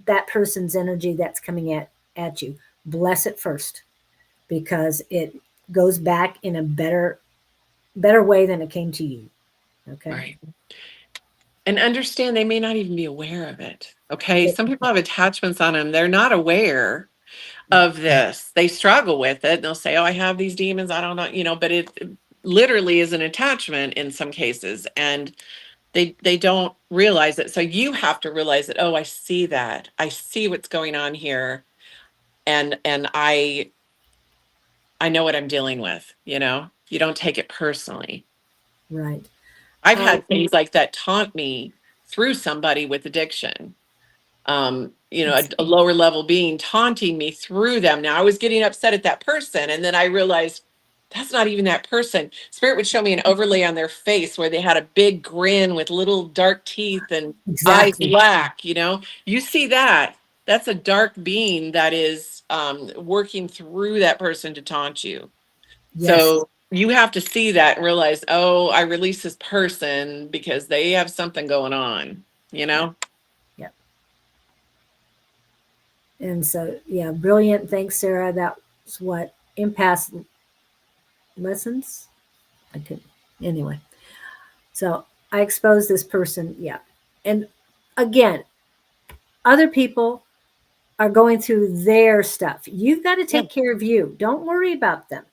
that person's energy that's coming at you. Bless it first because it goes back in a better way than it came to you. Okay. Right. And understand they may not even be aware of it. Okay. It- Some people have attachments on them. They're not aware yeah. of this. They struggle with it. They'll say, "Oh, I have these demons. I don't know," but it literally is an attachment in some cases. And they don't realize it. So you have to realize that, "Oh, I see that. I see what's going on here. And I know what I'm dealing with, You don't take it personally. Right. I've Um, had things like that taunt me through somebody with addiction. A lower level being taunting me through them. Now I was getting upset at that person, and then I realized that's not even that person. Spirit would show me an overlay on their face where they had a big grin with little dark teeth and eyes exactly. black. You see that. That's a dark being that is working through that person to taunt you. Yes. So you have to see that and realize, oh, I release this person because they have something going on, you Yeah. know? Yeah. And so, yeah, brilliant. Thanks, Sarah. That's what impasse lessons. I could, anyway. So I expose this person. Yeah. And again, other people are going through their stuff. You've got to Yeah. take care of you. Don't worry about them.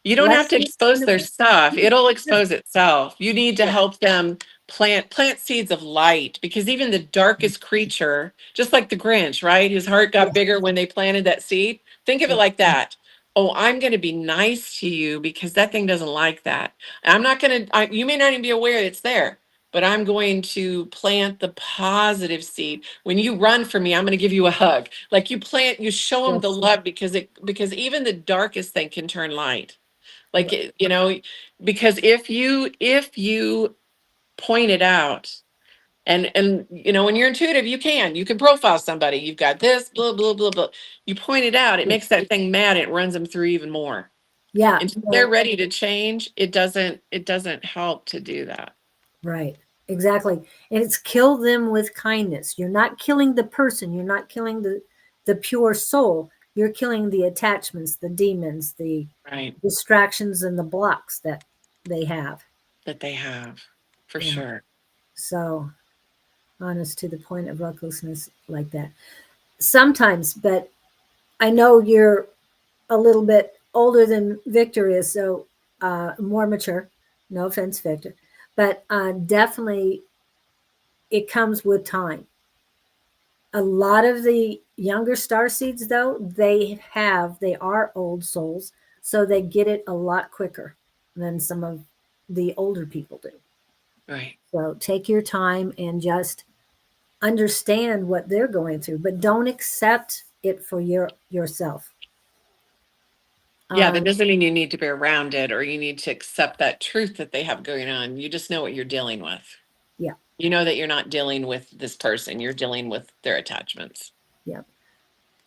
You don't Let have to them expose kind of, their stuff. It'll yeah, expose itself. You need to yeah, help them plant seeds of light because even the darkest creature, just like the Grinch, right? His heart got yeah, bigger when they planted that seed. Think of it yeah, like that. Oh, I'm going to be nice to you because that thing doesn't like that. I'm not going to, you may not even be aware it's there, but I'm going to plant the positive seed. When you run for me, I'm going to give you a hug. Like you show them the yes, love because even the darkest thing can turn light. Like, right, because if you point it out, and when you're intuitive, you can profile somebody. You've got this, blah, blah, blah, blah. You point it out, it yeah, makes that thing mad, it runs them through even more. yeah, Until they're ready to change, it doesn't help to do that. right, exactly. And it's kill them with kindness. You're not killing the person. You're not killing the pure soul. You're killing the attachments, the demons, the Right. distractions, and the blocks that they have. That they have, for Yeah. sure. So honest to the point of recklessness like that. Sometimes, but I know you're a little bit older than Victor is, so more mature. No offense, Victor, but definitely it comes with time. A lot of the younger star seeds, though, they are old souls, so they get it a lot quicker than some of the older people do. Right. So take your time and just understand what they're going through, but don't accept it for yourself. Yeah, that Um, doesn't mean you need to be around it or you need to accept that truth that they have going on. You just know what you're dealing with. yeah, You know that you're not dealing with this person, you're dealing with their attachments. yeah.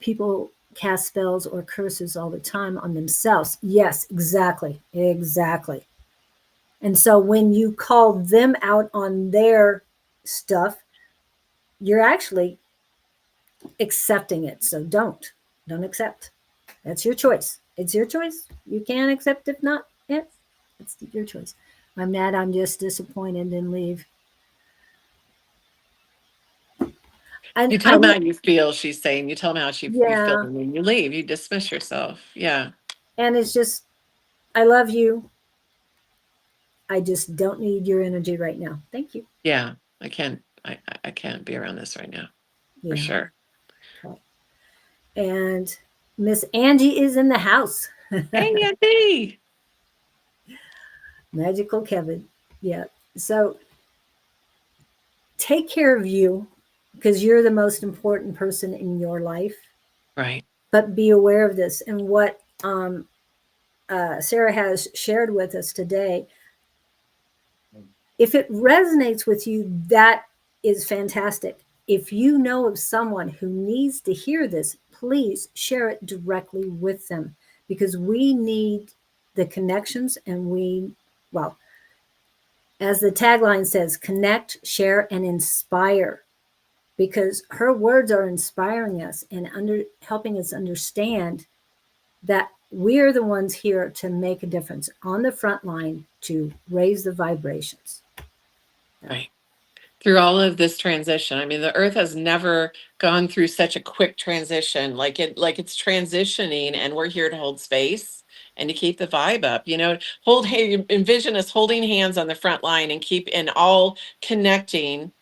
People cast spells or curses all the time on themselves. Yes, exactly, exactly. And so when you call them out on their stuff, you're actually accepting it. So don't accept. That's your choice. It's your choice. You can accept. If not, yeah, it's your choice. I'm mad. I'm just disappointed and leave. And You I tell them how will, you feel, she's saying. You tell them how you feel, yeah. and then you leave. You dismiss yourself. Yeah. And it's just, I love you. I just don't need your energy right now. Thank you. Yeah. I can't be around this right now. For Yeah. sure. Okay. And Miss Angie is in the house. Hey, Andy. Magical Kevin. Yeah. So take care of you because you're the most important person in your life. Right. But be aware of this. And what Sarah has shared with us today, if it resonates with you, that is fantastic. If you know of someone who needs to hear this, please share it directly with them because we need the connections and well, as the tagline says, connect, share, and inspire because her words are inspiring us and helping us understand that we're the ones here to make a difference on the front line to raise the vibrations. Right. Through all of this transition. I mean, the earth has never gone through such a quick transition. Like it's transitioning and we're here to hold space and to keep the vibe up. Hold hey, envision us holding hands on the front line and keep in all connecting.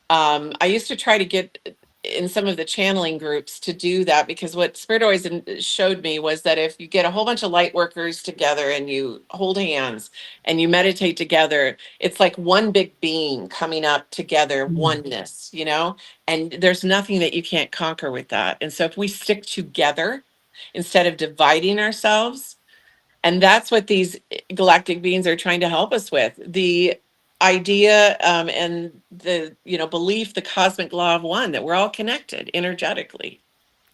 I used to try to get in some of the channeling groups to do that because what Spirit always showed me was that if you get a whole bunch of light workers together and you hold hands and you meditate together, it's like one big being coming up together, Mm. oneness, and there's nothing that you can't conquer with that. And so if we stick together instead of dividing ourselves, and that's what these galactic beings are trying to help us with. The idea and the belief, the cosmic law of one, that we're all connected energetically.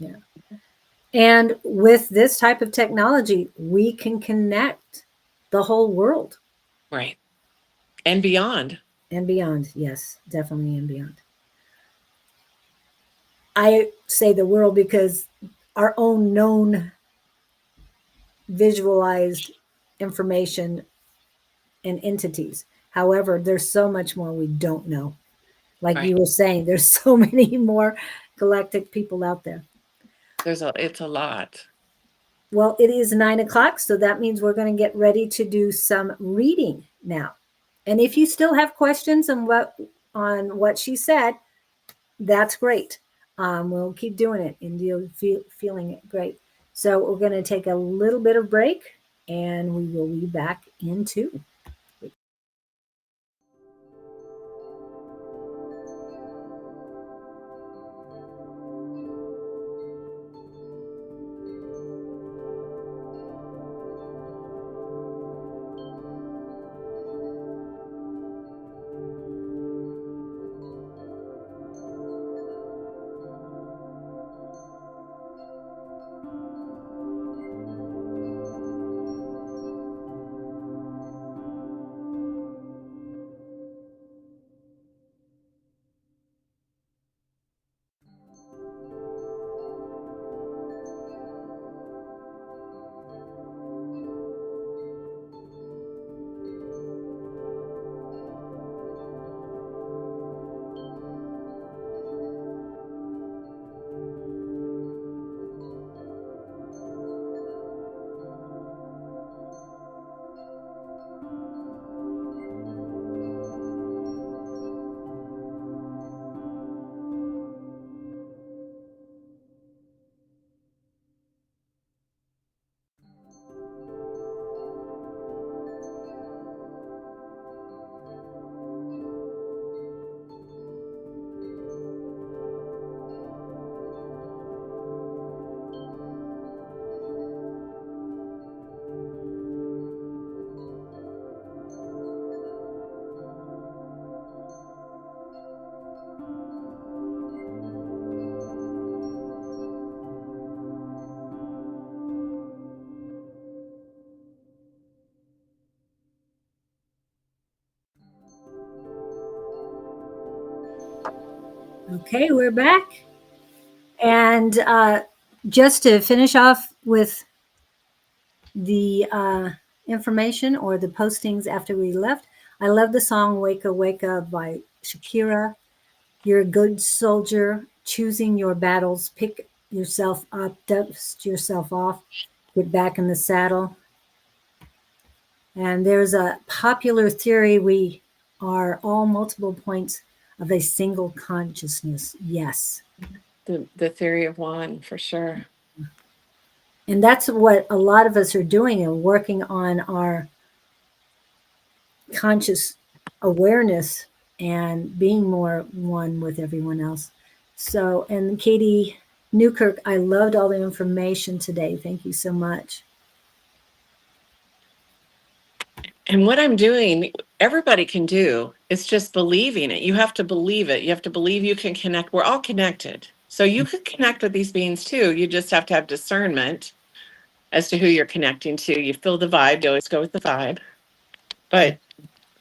Yeah. And with this type of technology, we can connect the whole world Right. And beyond. and beyond. Yes, definitely and beyond. I say the world because our own known visualized information and entities. However, there's so much more we don't know. Like Right. you were saying, there's so many more galactic people out there. It's a lot. Well, it is 9 o'clock, so that means we're going to get ready to do some reading now. And if you still have questions on what she said, that's great. We'll keep doing it, and you'll feeling it great. So we're going to take a little bit of break, and we will be back in 2. Okay, we're back. And just to finish off with the information or the postings after we left, I love the song Waka Waka by Shakira. You're a good soldier, choosing your battles, pick yourself up, dust yourself off, get back in the saddle. And there's a popular theory we are all multiple points of a single consciousness. Yes. The theory of one, for sure. And that's what a lot of us are doing and working on our conscious awareness and being more one with everyone else. So, and Katie Newkirk, I loved all the information today. Thank you so much. And what I'm doing, everybody can do. It's just believing it. You have to believe it. You have to believe you can connect. We're all connected. So you could connect with these beings too. You just have to have discernment as to who you're connecting to. You feel the vibe, you always go with the vibe. But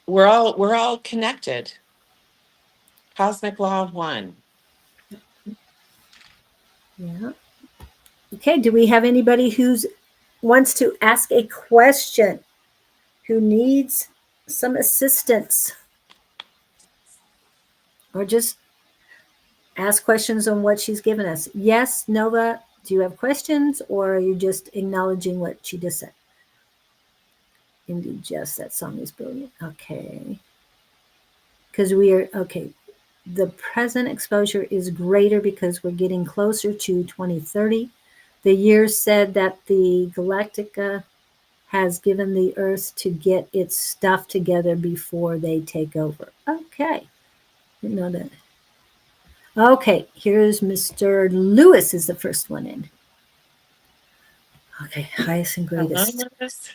we're all connected. Cosmic law of one. Yeah. Okay. Do we have anybody who's wants to ask a question, who needs some assistance, or just ask questions on what she's given us? Yes, Nova, do you have questions, or are you just acknowledging what she just said? Indeed, Jess, that song is brilliant. Okay. Because we are, okay, the present exposure is greater because we're getting closer to 2030. The year said that the Galactica has given the Earth to get its stuff together before they take over. Okay. Didn't know that. Okay, here's Mr. Lewis is the first one in. Okay, highest and Hello, greatest. Lois.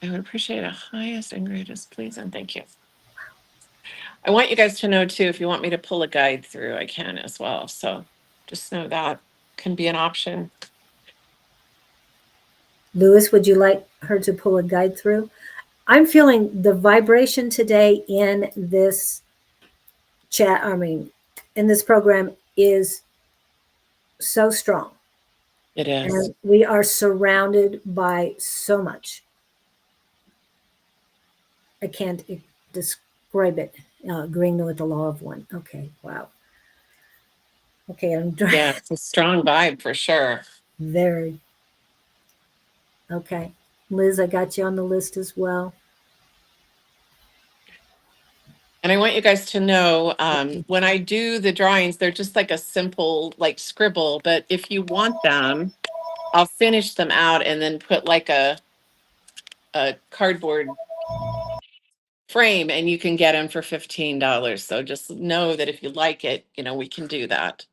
I would appreciate a highest and greatest, please, and thank you. I want you guys to know too, if you want me to pull a guide through, I can as well. So just know that can be an option. Lewis, would you like her to pull a guide through? I'm feeling the vibration today in this chat, I mean, in this program is so strong. It is. And we are surrounded by so much. I can't describe it. Agreeing with the law of one. Okay, wow. Okay, I'm Yeah, it's a strong vibe for sure. very okay. Liz, I got you on the list as well. And I want you guys to know when I do the drawings, they're just like a simple like scribble. But if you want them, I'll finish them out and then put like a cardboard frame and you can get them for $15. So just know that if you like it, we can do that.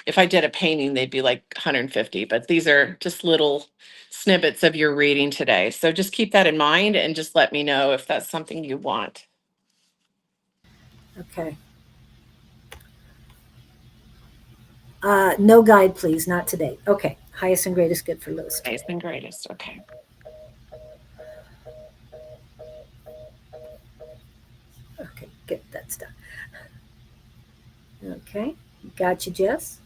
If I did a painting, they'd be like 150, but these are just little snippets of your reading today. So just keep that in mind and just let me know if that's something you want. Okay. No guide, please, not today. Okay. Highest and greatest good for Lewis Nice today. and greatest. Okay. Okay, get that stuff. Okay. Got you, Jess.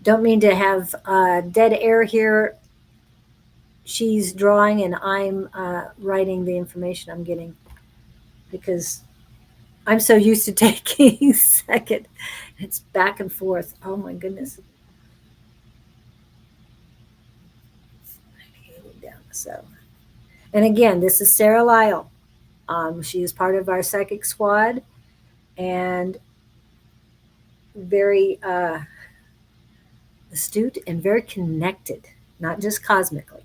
Don't mean to have dead air here. She's drawing and I'm writing the information I'm getting because I'm so used to taking second. It's back and forth. Oh my goodness. So, and again, this is Sarah Lyle. She is part of our psychic squad and very astute and very connected, not just cosmically.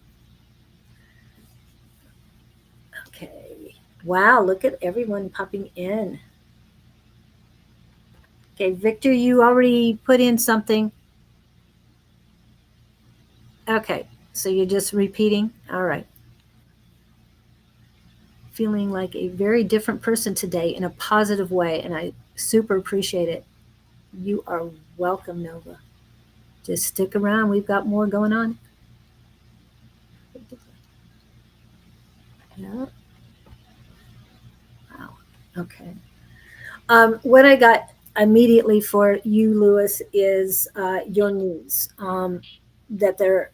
Okay. Wow, look at everyone popping in. Okay, Victor, you already put in something. Okay, so you're just repeating. All right. Feeling like a very different person today in a positive way, and I super appreciate it. You are welcome, Nova. Just stick around. We've got more going on. Yeah. Wow. Okay. What I got immediately for you, Lewis, is your knees. That they're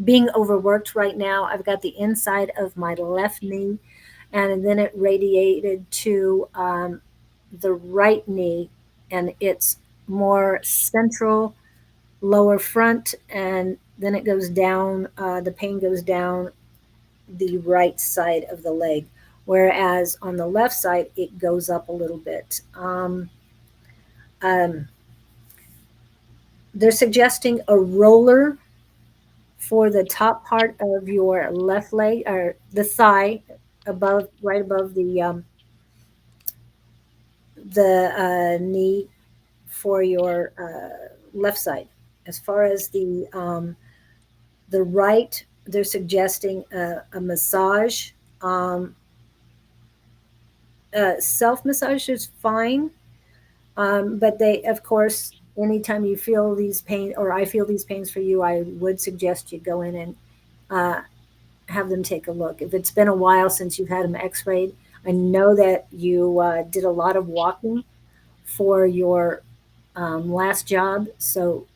being overworked right now. I've got the inside of my left knee, and then it radiated to the right knee, and it's more central, lower front, and then it goes down. The pain goes down the right side of the leg, whereas on the left side it goes up a little bit. Um, they're suggesting a roller for the top part of your left leg or the thigh, above, right above the knee for your left side. As far as the right, they're suggesting a massage. Um, Self massage is fine, but they, of course, anytime you feel these pain or I feel these pains for you, I would suggest you go in and uh, have them take a look. If it's been a while since you've had them x-rayed, I know that you did a lot of walking for your last job. So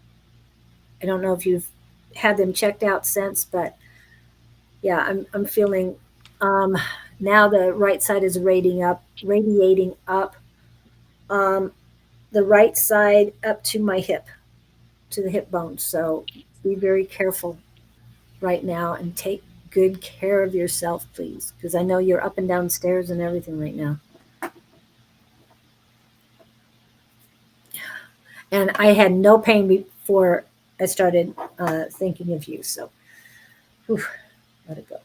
I don't know if you've had them checked out since, but yeah, I'm feeling um, now the right side is radiating up, um, the right side up to my hip, to the hip bone. So be very careful right now and take good care of yourself, please, because I know you're up and down stairs and everything right now. And I had no pain before I started thinking of you. So, whew, let it go.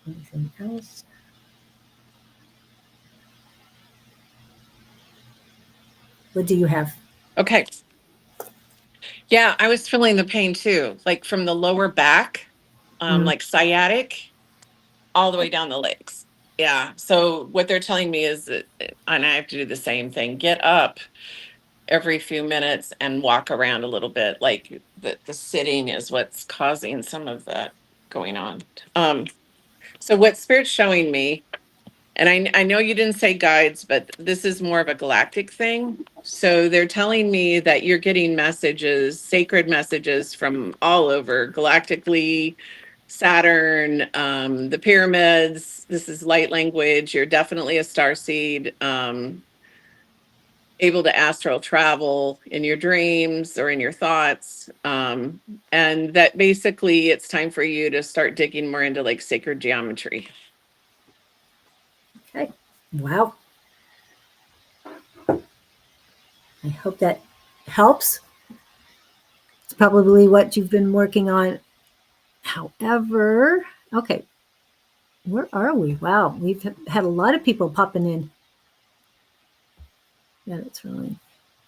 Anything else? What do you have? Okay. Yeah, I was feeling the pain too, like from the lower back, Mm, like sciatic, all the way down the legs. Yeah. So what they're telling me is that, and I have to do the same thing, get up every few minutes and walk around a little bit. Like the sitting is what's causing some of that going on. Um, so what Spirit's showing me, and I know you didn't say guides, but this is more of a galactic thing. So they're telling me that you're getting messages, sacred messages from all over galactically, Saturn, the pyramids. This is light language. You're definitely a star seed, able to astral travel in your dreams or in your thoughts. And that basically it's time for you to start digging more into like sacred geometry. okay. Wow. I hope that helps. It's probably what you've been working on. However, okay, where are we? Wow, we've had a lot of people popping in. Yeah, that's really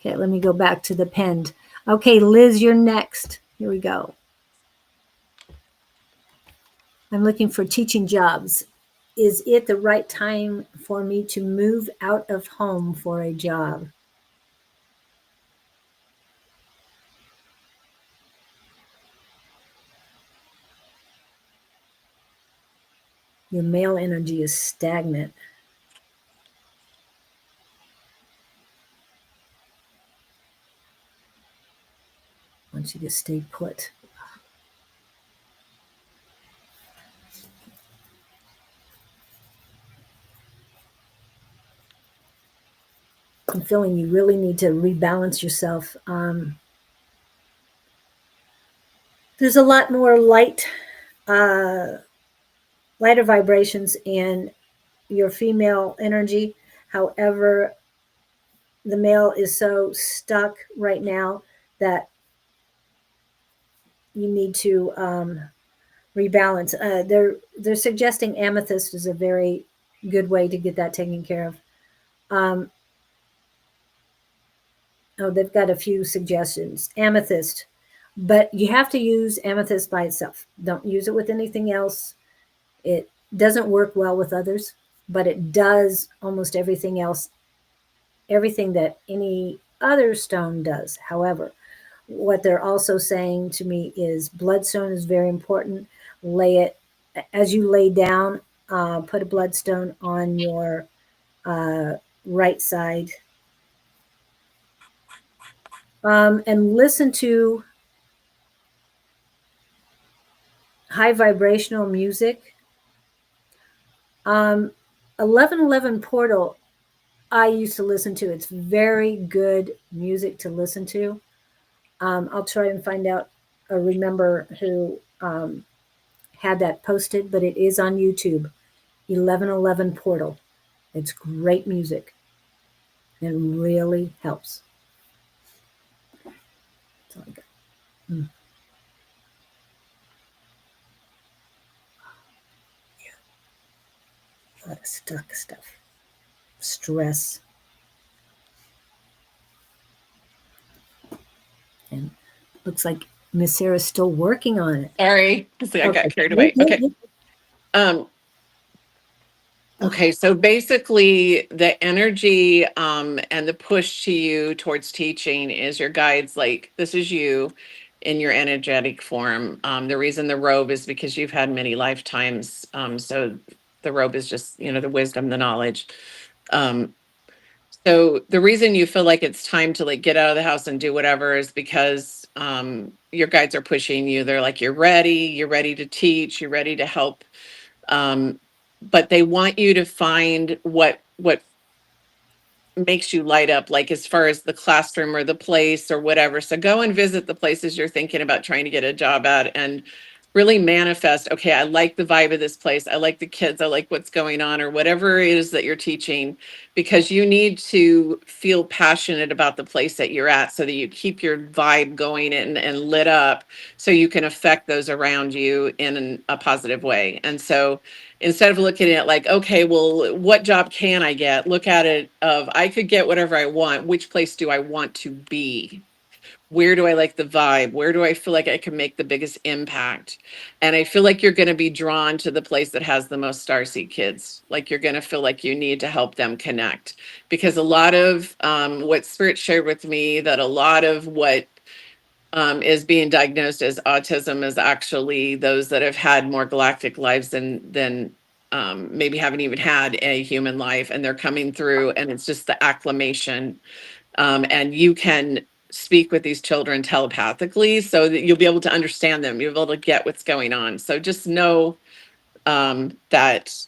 okay. Let me go back to the penned. Okay, Liz, you're next. Here we go. I'm looking for teaching jobs. Is it the right time for me to move out of home for a job? Your male energy is stagnant. I want you to stay put. I'm feeling you really need to rebalance yourself. There's a lot more uh, lighter vibrations in your female energy. However, the male is so stuck right now that you need to rebalance. They're suggesting amethyst is a very good way to get that taken care of. Um, oh, they've got a few suggestions. Amethyst. But you have to use amethyst by itself. Don't use it with anything else. It doesn't work well with others, but it does almost everything else, everything that any other stone does. However, what they're also saying to me is bloodstone is very important. Lay it as you lay down, put a bloodstone on your uh, right side, and listen to high vibrational music. 1111 Portal, I used to listen to. It's very good music to listen to. I'll try and find out or remember who had that posted, but it is on YouTube. 1111 Portal. It's great music and really helps. That's all I got. Mm, a lot of stuck stuff. Stress. And looks like Miss Sarah's still working on it. Sorry, see, I got Okay. carried away. Okay. Um, Okay. okay, so basically the energy and the push to you towards teaching is your guides like this is you in your energetic form. The reason the robe is because you've had many lifetimes. So the robe is just, the wisdom, the knowledge. Um, so the reason you feel like it's time to like get out of the house and do whatever is because your guides are pushing you. They're like, you're ready to teach, you're ready to help, but they want you to find what makes you light up, like as far as the classroom or the place or whatever. So go and visit the places you're thinking about trying to get a job at and really manifest, okay, I like the vibe of this place, I like the kids, I like what's going on, or whatever it is that you're teaching, because you need to feel passionate about the place that you're at so that you keep your vibe going and lit up so you can affect those around you in a positive way. And so instead of looking at like, okay, well, what job can I get? Look at it of I could get whatever I want. Which place do I want to be? Where do I like the vibe? Where do I feel like I can make the biggest impact? And I feel like you're going to be drawn to the place that has the most starseed kids. Like you're going to feel like you need to help them connect because a lot of what Spirit shared with me that a lot of what is being diagnosed as autism is actually those that have had more galactic lives than maybe haven't even had a human life, and they're coming through, and it's just the acclimation. And you can speak with these children telepathically, so that you'll be able to understand them. You'll be able to get what's going on. So just know that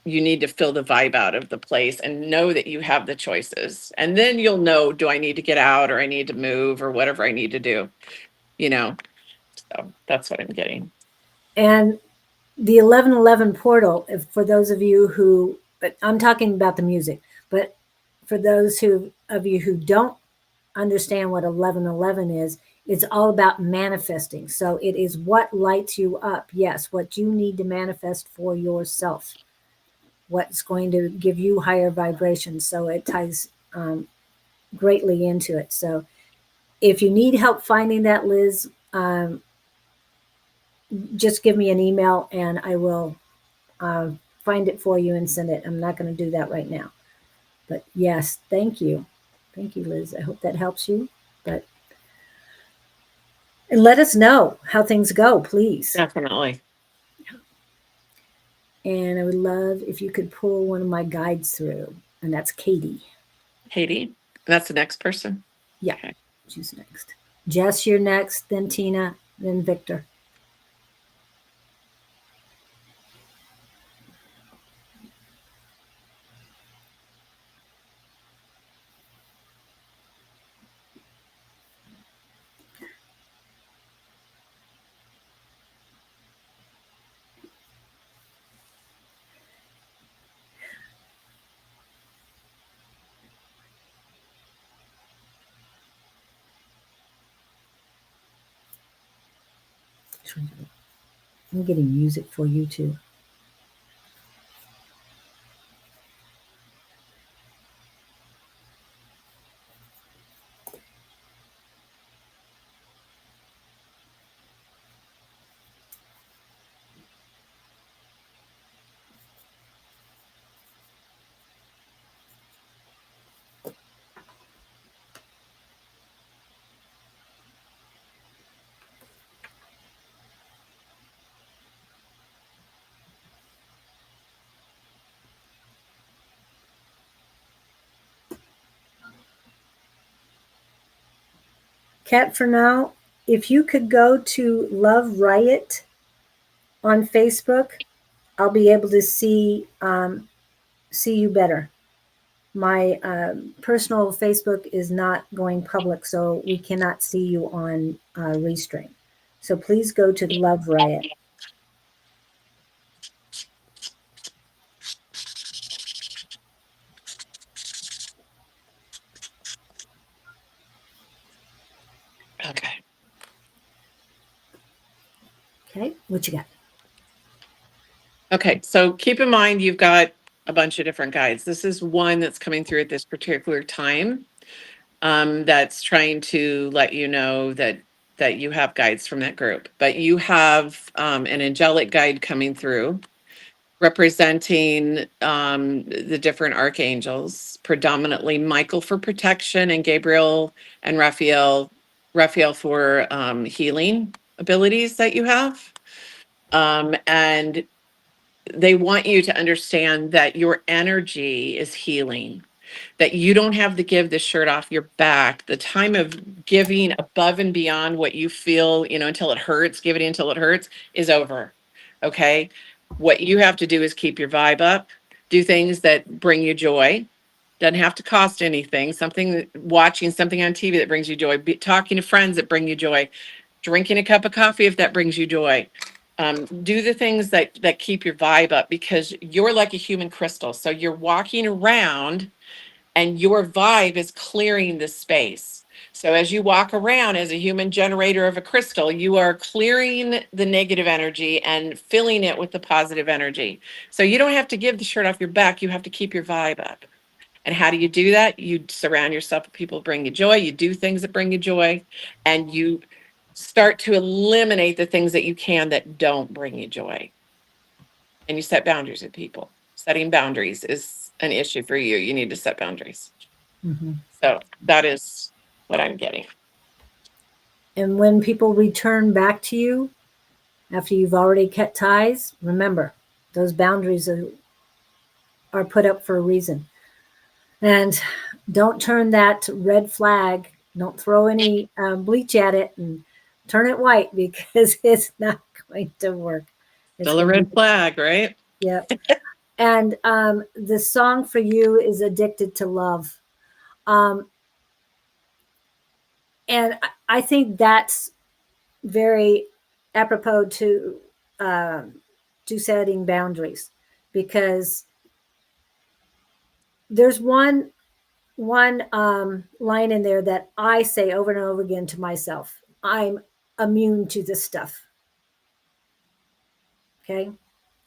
you need to fill the vibe out of the place and know that you have the choices. And then you'll know, do I need to get out or I need to move or whatever I need to do, you know? So that's what I'm getting. And the 1111 Portal, if, for those of you who, but I'm talking about the music, but for those who of you who don't understand what 1111 is, it's all about manifesting. So it is what lights you up. Yes, what you need to manifest for yourself, what's going to give you higher vibrations. So it ties greatly into it. So if you need help finding that, Liz, just give me an email and I will uh, find it for you and send it. I'm not going to do that right now. But yes, thank you. Thank you, Liz. I hope that helps you. But and let us know how things go, please. Definitely. And I would love if you could pull one of my guides through, and that's Katie. Katie, that's the next person. Yeah, Okay. she's next. Jess, you're next, then Tina, then Victor. I'm getting music for you too. Kat, for now, if you could go to Love Riot on Facebook, I'll be able to see you better. My personal Facebook is not going public, so we cannot see you on Restream. So please go to Love Riot. Okay. Okay, what you got? Okay. So keep in mind you've got a bunch of different guides. This is one that's coming through at this particular time. That's trying to let you know that you have guides from that group. But you have an angelic guide coming through representing the different archangels, predominantly Michael for protection and Gabriel and Raphael for healing abilities that you have. And they want you to understand that your energy is healing, that you don't have to give the shirt off your back. The time of giving above and beyond what you feel, until it hurts, give it until it hurts, is over. Okay. What you have to do is keep your vibe up, do things that bring you joy. Doesn't have to cost anything. Watching something on TV that brings you joy, talking to friends that bring you joy, drinking a cup of coffee if that brings you joy. Do the things that keep your vibe up, because you're like a human crystal. So you're walking around and your vibe is clearing the space. So as you walk around as a human generator of a crystal, you are clearing the negative energy and filling it with the positive energy. So you don't have to give the shirt off your back, you have to keep your vibe up. And how do you do that? You surround yourself with people who bring you joy, you do things that bring you joy, and you start to eliminate the things that you can that don't bring you joy. And you set boundaries with people. Setting boundaries is an issue for you. You need to set boundaries. Mm-hmm. So that is what I'm getting. And when people return back to you after you've already cut ties, remember those boundaries are put up for a reason. And don't turn that red flag, don't throw any bleach at it and turn it white because it's not going to work. It's Still a going to be, red flag, right? yeah. And the song for you is Addicted to Love. Um, and I think that's very apropos um, to setting boundaries, because there's one line in there that I say over and over again to myself. I'm immune to this stuff. Okay.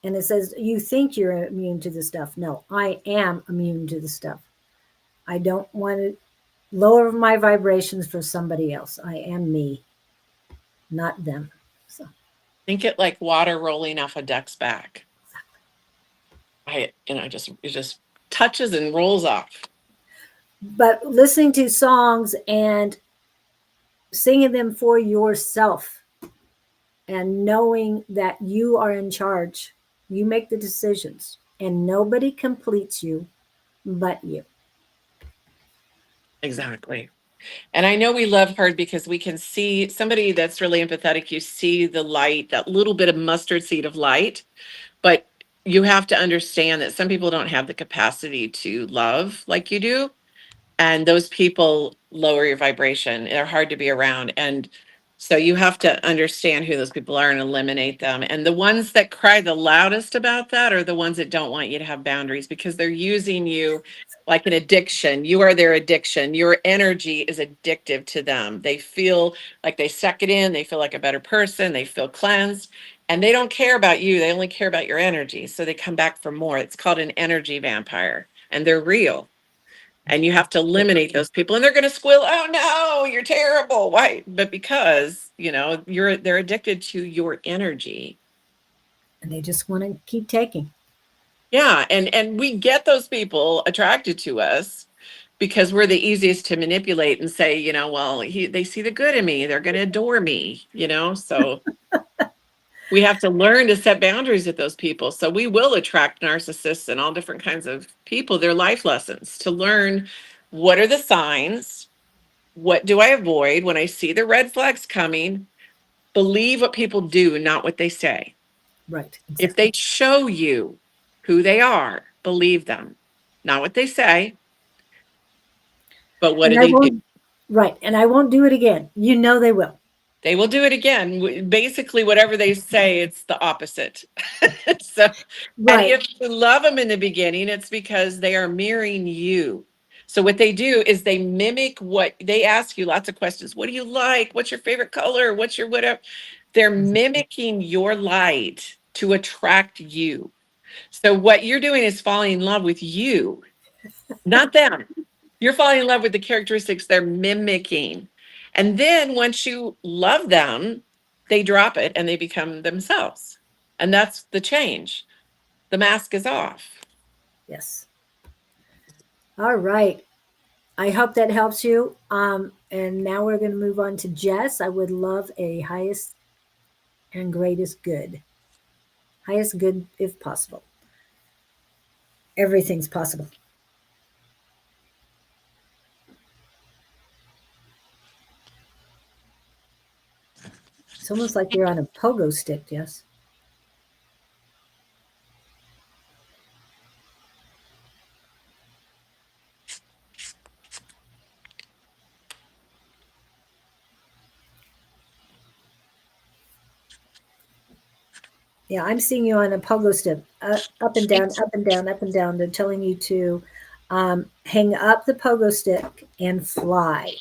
And it says, you think you're immune to the stuff. No, I am immune to the stuff. I don't want to lower my vibrations for somebody else. I am me, not them. So, Think it like water rolling off a duck's back. It just touches and rolls off. but listening to songs and singing them for yourself and knowing that you are in charge, you make the decisions and nobody completes you but you. Exactly. And I know we love hard because we can see somebody that's really empathetic. You see the light, that little bit of mustard seed of light, but you have to understand that some people don't have the capacity to love like you do. And those people lower your vibration. They're hard to be around. And so you have to understand who those people are and eliminate them. And the ones that cry the loudest about that are the ones that don't want you to have boundaries, because they're using you like an addiction. You are their addiction. Your energy is addictive to them. They feel like they suck it in. They feel like a better person. They feel cleansed. And they don't care about you. They only care about your energy. So they come back for more. It's called an energy vampire. And they're real, and you have to eliminate those people, and they're going to squeal, oh no, you're terrible. Why? But because they're addicted to your energy. And they just want to keep taking. Yeah, and we get those people attracted to us because we're the easiest to manipulate and say, well, they see the good in me, they're going to adore me, so we have to learn to set boundaries with those people. So we will attract narcissists and all different kinds of people. Their life lessons to learn what are the signs, What do I avoid when I see the red flags coming? Believe what people do, not what they say. Right. If Exactly. they show you who they are, believe them, not what they say, but what do And I they do? won't. Right. And I won't do it again. You know they will. They will do it again. Basically, whatever they say, it's the opposite. So, and Right. if you love them in the beginning, it's because they are mirroring you. So what they do is they mimic what they ask you lots of questions. What do you like? What's your favorite color? What's your whatever? They're mimicking your light to attract you. So what you're doing is falling in love with you, not them. You're falling in love with the characteristics they're mimicking. And then once you love them, they drop it and they become themselves. And that's the change. The mask is off. Yes. All right. I hope that helps you. And now we're going to move on to Jess. I would love a highest and greatest good. Highest good if possible. Everything's possible. It's almost like you're on a pogo stick, Jess. Yeah, I'm seeing you on a pogo stick, up and down, up and down, up and down. They're telling you to hang up the pogo stick and fly.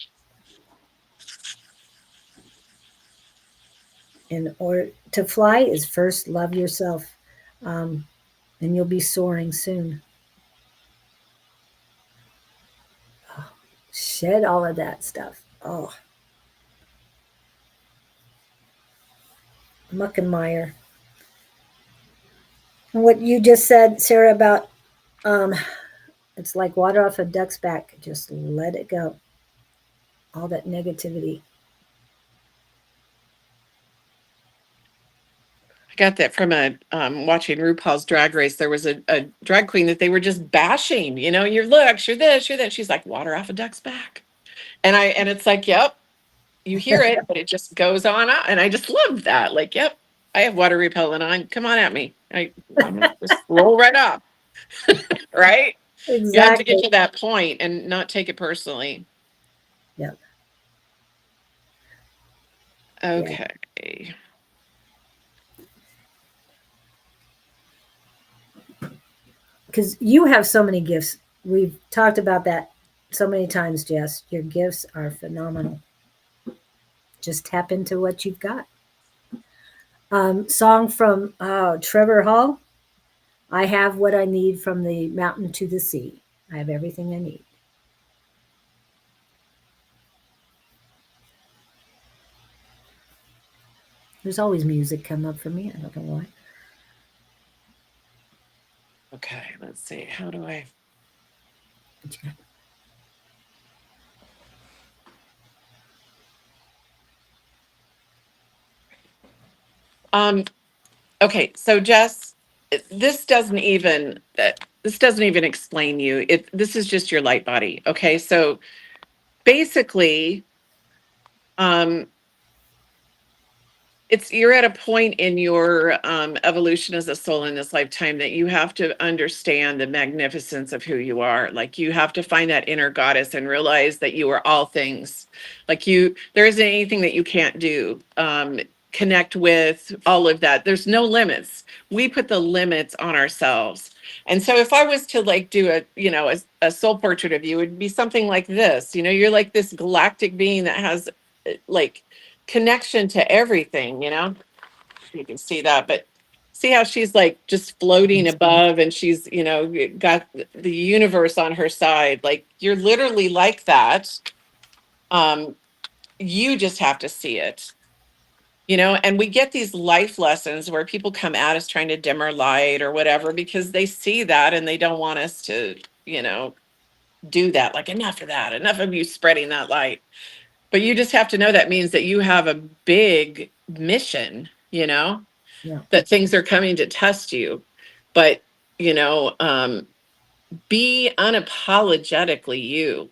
In order to fly is first love yourself, um, and you'll be soaring soon. Oh, shed all of that stuff. Oh, muck and mire. And what you just said, Sarah, about um, it's like water off a duck's back. Just let it go. All that negativity. I got that from a watching RuPaul's Drag Race. There was a drag queen that they were just bashing. You know, your looks, you're this, you're that. She's like, water off a duck's back, and it's like, yep, you hear it, but it just goes on out. And I just love that. Like, yep, I have water repellent on. Come on at me. I'm gonna just roll right off. Right? You have to get Exactly. to that point and not take it personally. Yeah. Yeah. Okay. Because you have so many gifts. We've talked about that so many times, Jess. Your gifts are phenomenal. Just tap into what you've got. Song from Trevor Hall. I have what I need from the mountain to the sea. I have everything I need. There's always music come up for me. I don't know why. Okay. Let's see. How do I? But you Um. Okay. So Jess, this doesn't even explain you. This is just your light body. Okay. So basically, um, it's you're at a point in your evolution as a soul in this lifetime that you have to understand the magnificence of who you are. Like you have to find that inner goddess and realize that you are all things. Like there isn't anything that you can't do. Connect with all of that. There's no limits. We put the limits on ourselves. And so if I was to like do a soul portrait of you, it would be something like this. You know, you're like this galactic being that has like connection to everything, you know? You can see that, but see how she's like just floating can. above and she's, got the universe on her side. Like you're literally like that. Um, you just have to see it, and we get these life lessons where people come at us trying to dim our light or whatever because they see that and they don't want us to, do that. Like enough of you spreading that light. But you just have to know that means that you have a big mission, Yeah. that things are coming to test you. But, be unapologetically you.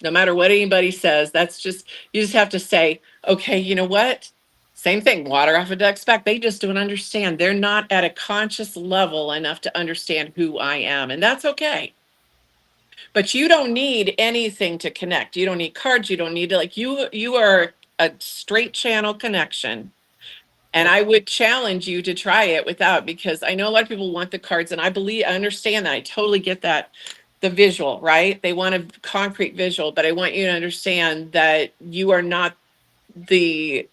No matter what anybody says, that's just, you just have to say, okay, you know what? Same thing, water off a duck's back. They just don't understand. They're not at a conscious level enough to understand who I am. And that's okay. But you don't need anything to connect. You don't need cards. You don't need to, like, you are a straight channel connection. And Yep. I would challenge you to try it without, because I know a lot of people want the cards, and I understand that. I totally get that. The visual, right? They want a concrete visual, but I want you to understand that you are not the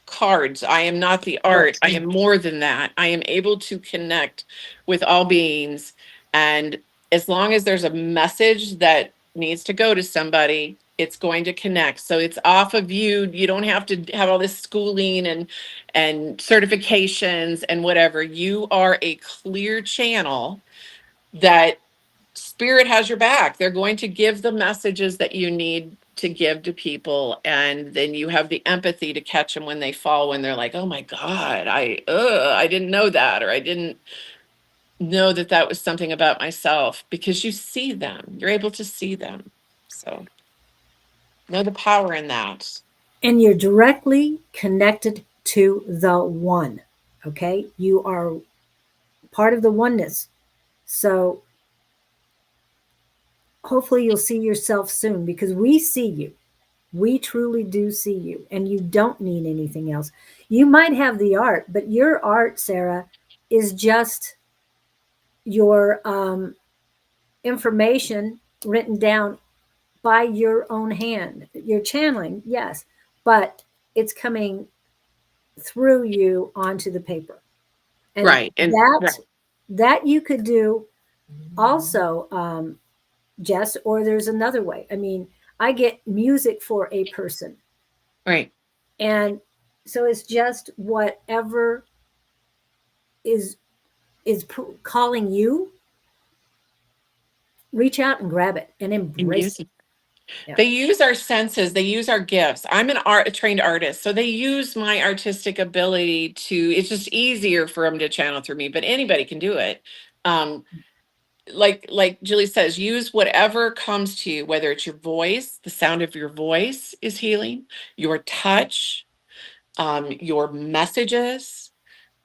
cards. I am not the art. I am more than that. I am able to connect with all beings. And as long as there's a message that needs to go to somebody, it's going to connect. So it's off of you. You don't have to have all this schooling and certifications and whatever. You are a clear channel that spirit has your back. They're going to give the messages that you need to give to people, and then you have the empathy to catch them when they fall, when they're like, oh my god, I didn't know that, or I didn't know that that was something about myself, because you see them, you're able to see them. So know the power in that. And you're directly connected to the one. Okay. You are part of the oneness. So hopefully you'll see yourself soon because we see you. We truly do see you, and you don't need anything else. You might have the art, but your art, Sarah, is just your information written down by your own hand. You're channeling, yes, but it's coming through you onto the paper. And Right. And right. that you could do also, Jess, or there's another way. I mean, I get music for a person. Right. And so it's just whatever is calling you, reach out and grab it and And embrace use it. it. Yeah. They use our senses, they use our gifts. I'm a trained artist, so they use my artistic ability to, it's just easier for them to channel through me, but anybody can do it. Um, like Julie says, use whatever comes to you, whether it's your voice, the sound of your voice is healing, your touch, your messages,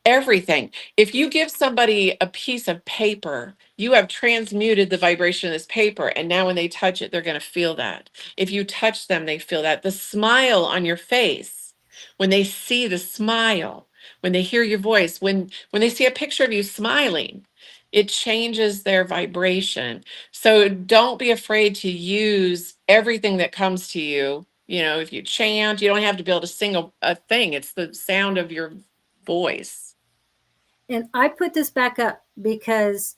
everything. If you give somebody a piece of paper, you have transmuted the vibration of this paper. And now when they touch it, they're going to feel that. If you touch them, they feel that. The smile on your face, when they see the smile, when they hear your voice, when they see a picture of you smiling, it changes their vibration. So don't be afraid to use everything that comes to you. You know, if you chant, you don't have to be able to sing a thing. It's the sound of your voice. And I put this back up because,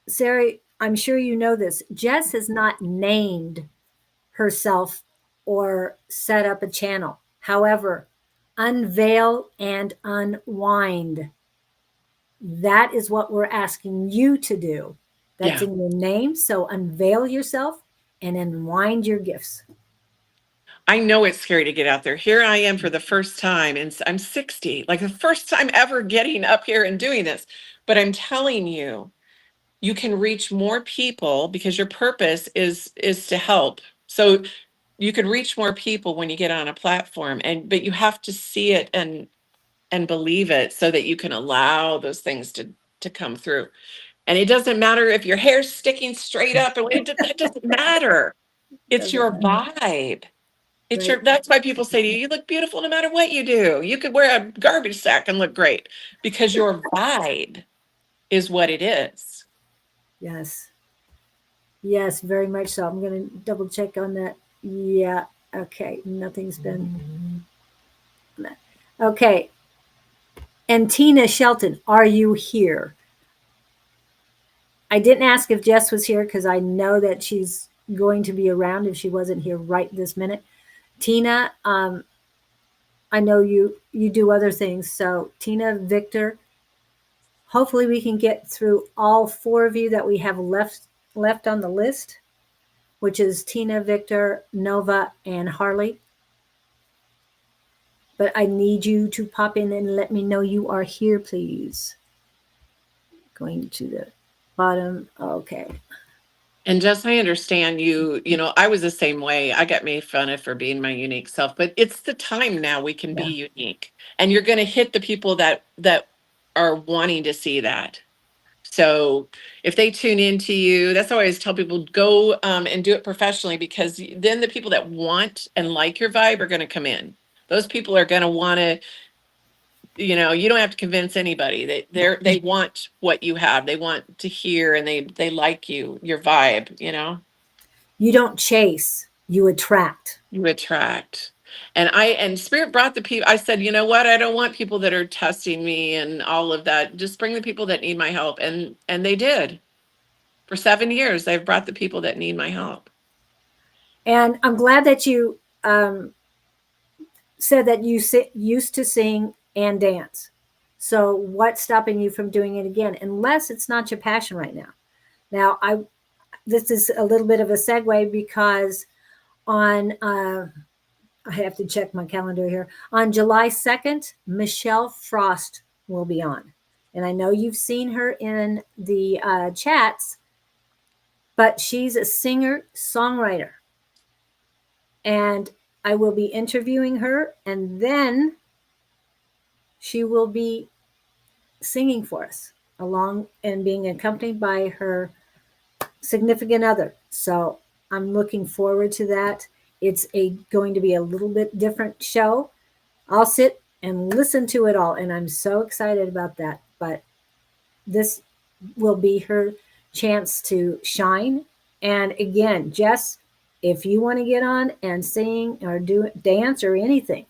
Sarah, I'm sure you know this. Jess has not named herself or set up a channel. However, unveil and unwind. That is what we're asking you to do. That's Yeah. in your name. So unveil yourself and unwind your gifts. I know it's scary to get out there. Here I am for the first time, and I'm 60, like the first time ever getting up here and doing this. But I'm telling you, you can reach more people because your purpose is to help. So you can reach more people when you get on a platform, and but you have to see it and believe it so that you can allow those things to come through. And it doesn't matter if your hair's sticking straight up, and it doesn't matter. It's Doesn't your matter. vibe. It's Right. your, that's why people say to you, you look beautiful no matter what you do. You could wear a garbage sack and look great, because your vibe is what it is. Yes. Yes, very much so. I'm going to double check on that. Yeah. Okay. Nothing's been. Okay. And Tina Shelton, are you here? I didn't ask if Jess was here because I know that she's going to be around if she wasn't here right this minute. Tina, I know you do other things. So Tina, Victor, hopefully we can get through all four of you that we have left on the list, which is Tina, Victor, Nova, and Harley. But I need you to pop in and let me know you are here, please. Going to the bottom. Okay. And just I understand you, I was the same way. I got made fun of for being my unique self, but it's the time now we can be Yeah. unique. And you're going to hit the people that are wanting to see that. So if they tune into you, that's why I always tell people go and do it professionally, because then the people that want and like your vibe are going to come in. Those people are going to want to, you don't have to convince anybody. They want what you have. They want to hear, and they like your vibe. You don't chase, you attract. You attract. And Spirit brought the people. I said, you know what? I don't want people that are testing me and all of that. Just bring the people that need my help. And they did. For 7 years, they've brought the people that need my help. And I'm glad that you said that you used to sing and dance. So what's stopping you from doing it again? Unless it's not your passion right now. Now, this is a little bit of a segue because on I have to check my calendar here. On July 2nd, Michelle Frost will be on. And I know you've seen her in the chats, but she's a singer songwriter. And I will be interviewing her, and then she will be singing for us along and being accompanied by her significant other. So I'm looking forward to that. It's going to be a little bit different show. I'll sit and listen to it all, and I'm so excited about that. But this will be her chance to shine. And again, Jess, if you want to get on and sing or do dance or anything,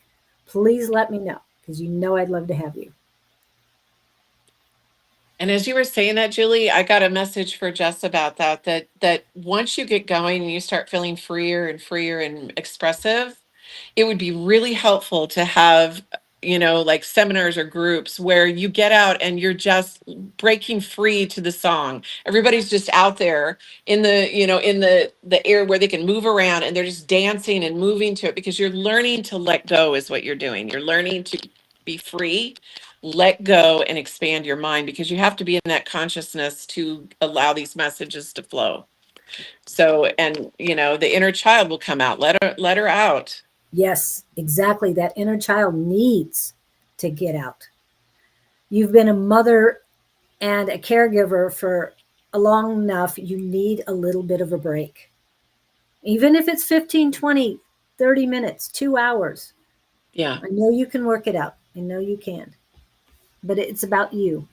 please let me know because you know I'd love to have you. And as you were saying that, Julie, I got a message for Jess about that once you get going and you start feeling freer and expressive, it would be really helpful to have, like seminars or groups where you get out and you're just breaking free to the song. Everybody's just out there in the air where they can move around, and they're just dancing and moving to it, because you're learning to let go is what you're doing. You're learning to be free, let go, and expand your mind, because you have to be in that consciousness to allow these messages to flow. So, and the inner child will come out. Let her out. Yes, exactly. That inner child needs to get out. You've been a mother and a caregiver for a long enough, you need a little bit of a break. Even if it's 15, 20, 30 minutes, 2 hours. Yeah. I know you can work it out. I know you can. But it's about you.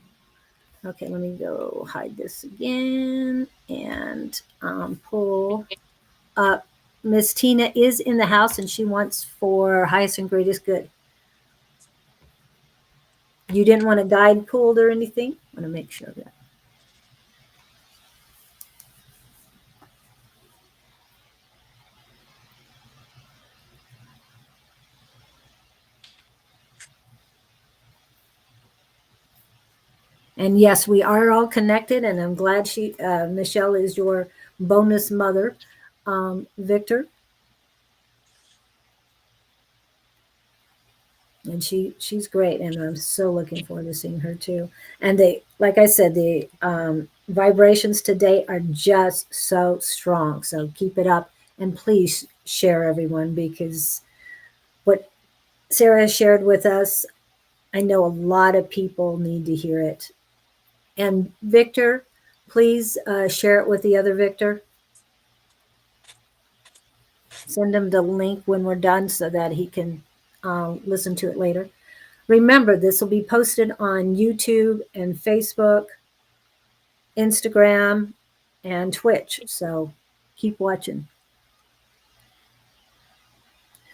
Okay, let me go hide this again and pull up. Miss Tina is in the house and she wants for highest and greatest good. You didn't want a guide pulled or anything? I want to make sure of that. And yes, we are all connected, and I'm glad Michelle is your bonus mother, Victor, and she's great, and I'm so looking forward to seeing her too. And like I said, the vibrations today are just so strong. So keep it up, and please share everyone, because what Sarah shared with us, I know a lot of people need to hear it. And Victor, please share it with the other Victor. Send him the link when we're done so that he can listen to it later. Remember, this will be posted on YouTube and Facebook, Instagram, and Twitch. So keep watching.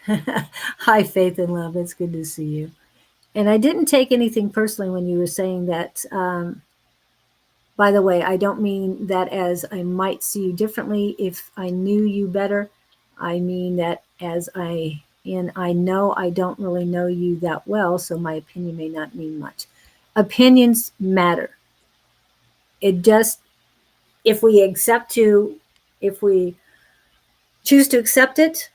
Hi, Faith and Love. It's good to see you. And I didn't take anything personally when you were saying that. By the way, I don't mean that as I might see you differently if I knew you better. I mean that as I know I don't really know you that well, so my opinion may not mean much. Opinions matter. It just, if we if we choose to accept it,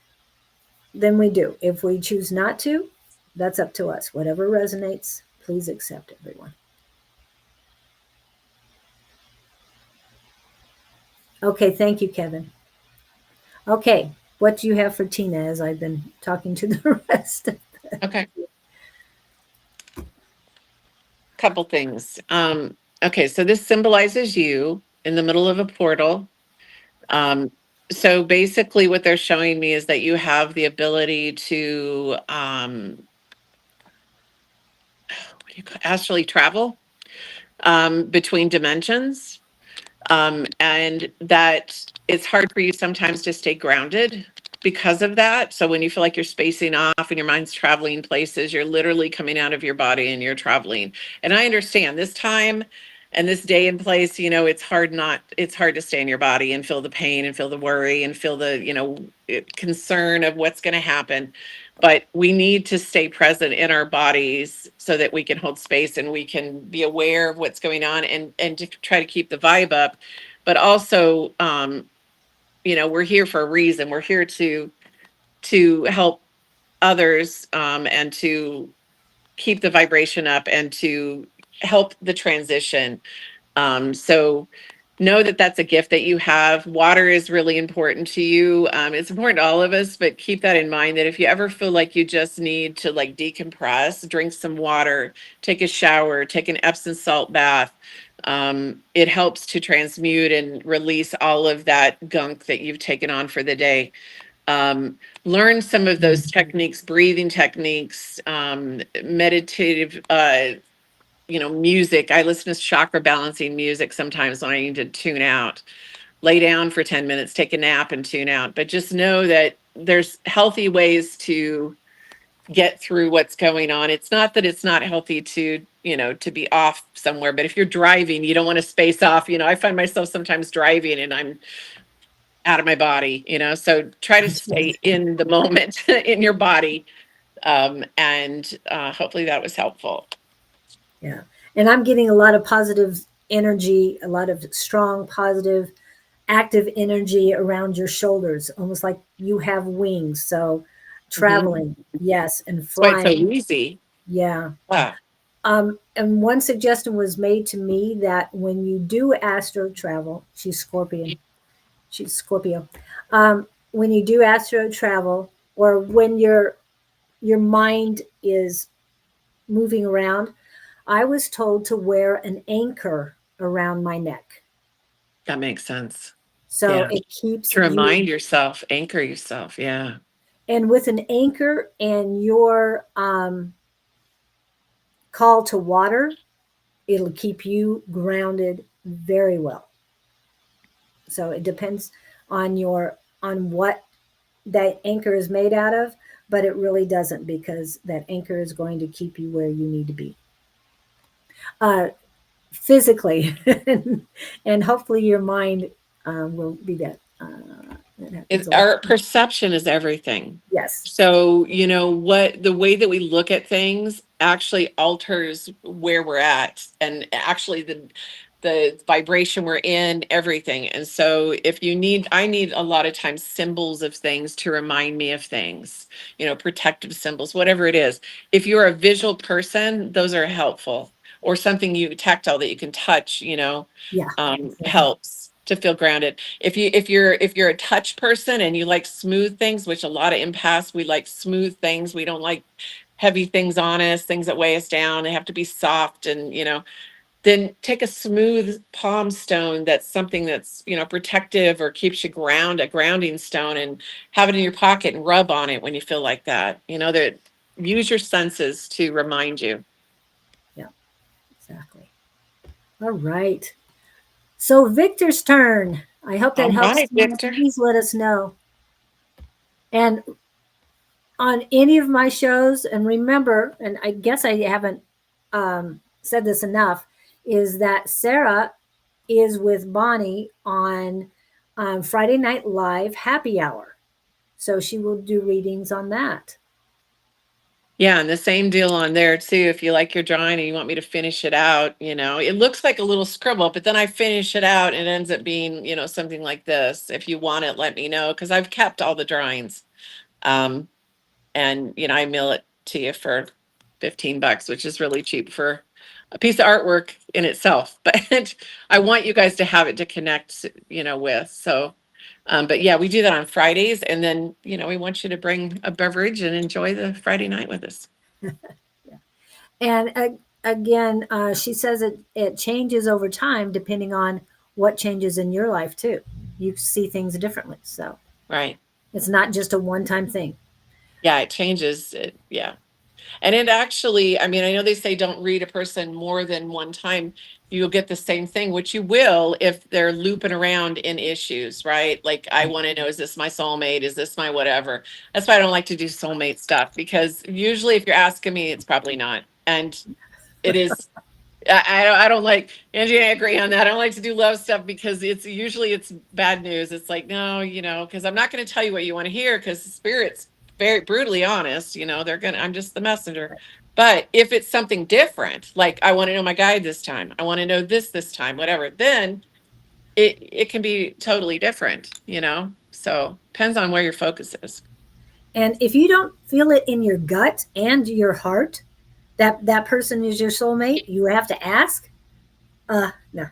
then we do. If we choose not to, that's up to us. Whatever resonates, please accept, everyone. Okay, thank you, Kevin. Okay, what do you have for Tina as I've been talking to the rest? Okay. Couple things. Okay, so this symbolizes you in the middle of a portal. Um, so basically, what they're showing me is that you have the ability to what do you call astrally travel between dimensions, and that it's hard for you sometimes to stay grounded because of that. So when you feel like you're spacing off and your mind's traveling places, you're literally coming out of your body and you're traveling. And I understand this time and this day and place, it's hard to stay in your body and feel the pain and feel the worry and feel the, concern of what's going to happen. But we need to stay present in our bodies so that we can hold space and we can be aware of what's going on and to try to keep the vibe up. But also, we're here for a reason. We're here to help others, and to keep the vibration up and to help the transition. So know that that's a gift that you have. Water is really important to you. It's important to all of us, but keep that in mind that if you ever feel like you just need to like decompress, drink some water, take a shower, take an Epsom salt bath. It helps to transmute and release all of that gunk that you've taken on for the day. Learn some of those techniques, breathing techniques, meditative, music. I listen to chakra balancing music sometimes when I need to tune out. Lay down for 10 minutes, take a nap and tune out. But just know that there's healthy ways to get through what's going on. It's not that it's not healthy to be off somewhere, but if you're driving, you don't want to space off. I find myself sometimes driving and I'm out of my body, so try to stay in the moment in your body. And hopefully that was helpful. Yeah. And I'm getting a lot of positive energy, a lot of strong, positive, active energy around your shoulders, almost like you have wings. So Mhm. traveling, yes, and That's why it's so flying, easy. yeah. Ah, And one suggestion was made to me that when you do astro travel, she's Scorpio. When you do astro travel, or when your mind is moving around, I was told to wear an anchor around my neck. that makes sense. So Yeah. it keeps To you, remind yourself, anchor yourself. Yeah. and with an anchor and your call to water, it'll keep you grounded very well. So it depends on what that anchor is made out of, but it really doesn't, because that anchor is going to keep you where you need to be. Uh, Physically, and hopefully your mind will be that. That happens a lot. Our perception is everything. Yes. So, what the way that we look at things actually alters where we're at and actually the vibration we're in, everything. And so if I need a lot of times symbols of things to remind me of things, protective symbols, whatever it is. If you're a visual person, those are helpful. Or something tactile that you can touch, Yeah. Exactly. helps to feel grounded. If you're a touch person and you like smooth things, which a lot of empaths, we like smooth things. We don't like heavy things on us, things that weigh us down. They have to be soft, and then take a smooth palm stone that's something that's protective or keeps you a grounding stone, and have it in your pocket and rub on it when you feel like that. That use your senses to remind you. Yeah. Exactly. All right. So Victor's turn. I hope that All helps. right, Tina. Victor. Please let us know. And on any of my shows, and remember, and I guess I haven't said this enough, is that Sarah is with Bonnie on Friday Night Live Happy Hour. So she will do readings on that. Yeah, and the same deal on there too. If you like your drawing and you want me to finish it out, it looks like a little scribble, but then I finish it out and it ends up being, something like this. If you want it, let me know, because I've kept all the drawings. Um, and I mail it to you for $15, which is really cheap for a piece of artwork in itself, but I want you guys to have it to connect, with. So, but yeah, we do that on Fridays, and then we want you to bring a beverage and enjoy the Friday night with us. Yeah. And again, she says it changes over time depending on what changes in your life too. You see things differently, so Right. it's not just a one-time thing. Yeah, it changes. Yeah. And it actually, I mean, I know they say don't read a person more than one time. You'll get the same thing, which you will if they're looping around in issues, right? Like, I want to know, is this my soulmate? Is this my whatever? That's why I don't like to do soulmate stuff, because usually if you're asking me, it's probably not. And it is. I don't like, Angie and I agree on that. I don't like to do love stuff because it's bad news. It's like, no, because I'm not going to tell you what you want to hear, because the spirit's very brutally honest. I'm just the messenger. But if it's something different, like, I want to know my guide this time, I want to know this time, whatever, then it can be totally different. So depends on where your focus is. And if you don't feel it in your gut and your heart that that person is your soulmate, you have to ask. No.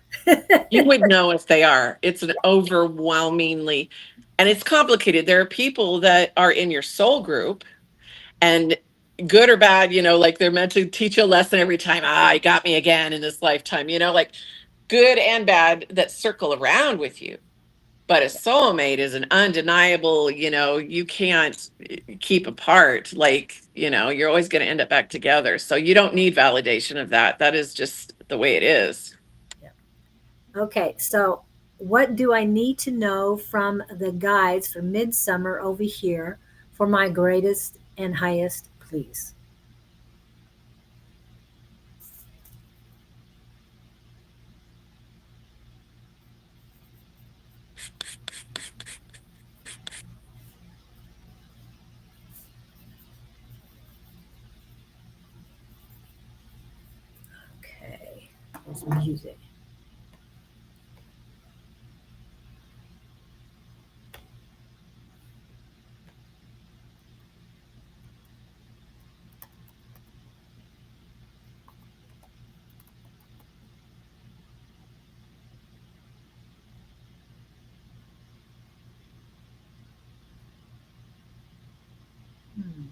You would know if they are. It's an overwhelmingly, and it's complicated. There are people that are in your soul group, and good or bad, like, they're meant to teach you a lesson every time. You got me again in this lifetime, like, good and bad that circle around with you. But a soulmate is an undeniable, you can't keep apart. Like, you're always going to end up back together. So you don't need validation of that. That is just the way it is. Yeah. Okay, so what do I need to know from the guides for midsummer over here for my greatest and highest please? Okay, there's music. Hmm.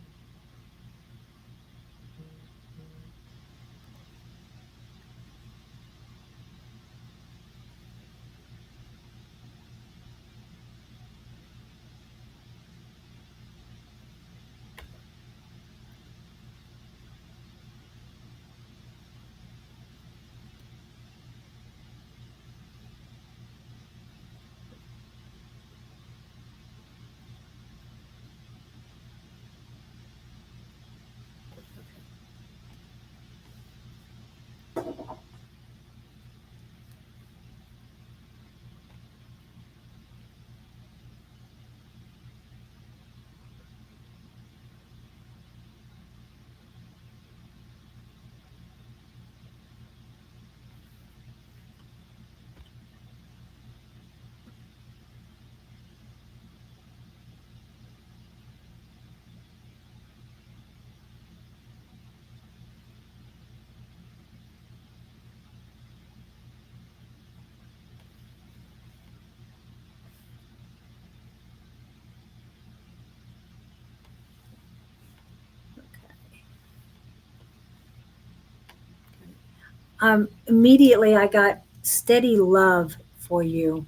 Immediately I got steady love for you,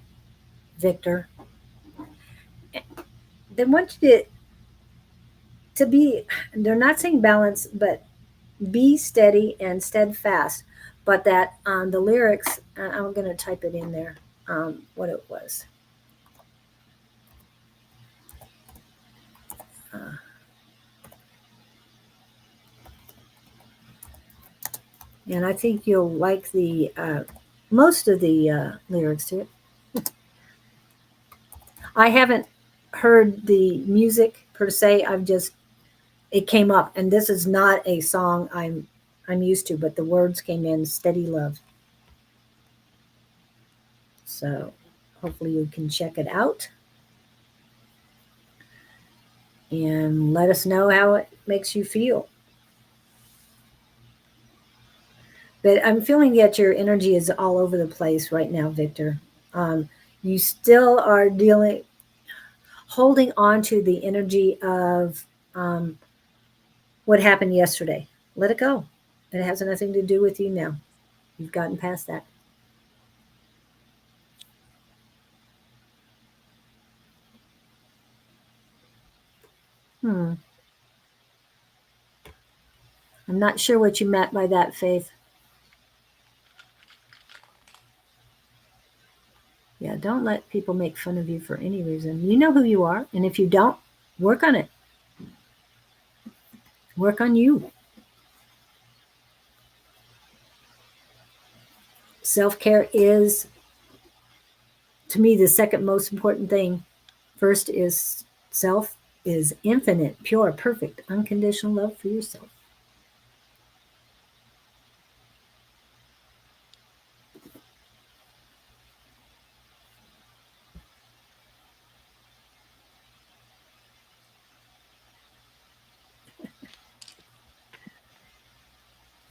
Victor. They want you to be, they're not saying balance, but be steady and steadfast. But that the lyrics, I'm going to type it in there, what it was. Uh, and I think you'll like the most of the lyrics to it. I haven't heard the music per se. I've just it came up, and this is not a song I'm used to, but the words came in steady love. So hopefully you can check it out and let us know how it makes you feel. But I'm feeling that your energy is all over the place right now, Victor. Um, you still are dealing, holding on to the energy of um, what happened yesterday. Let it go. It has nothing to do with you now. You've gotten past that. Hmm. I'm not sure what you meant by that, Faith. Yeah, don't let people make fun of you for any reason. You know who you are, and if you don't, work on it. Work on you. Self care is, to me, the second most important thing. First is self, is infinite, pure, perfect, unconditional love for yourself.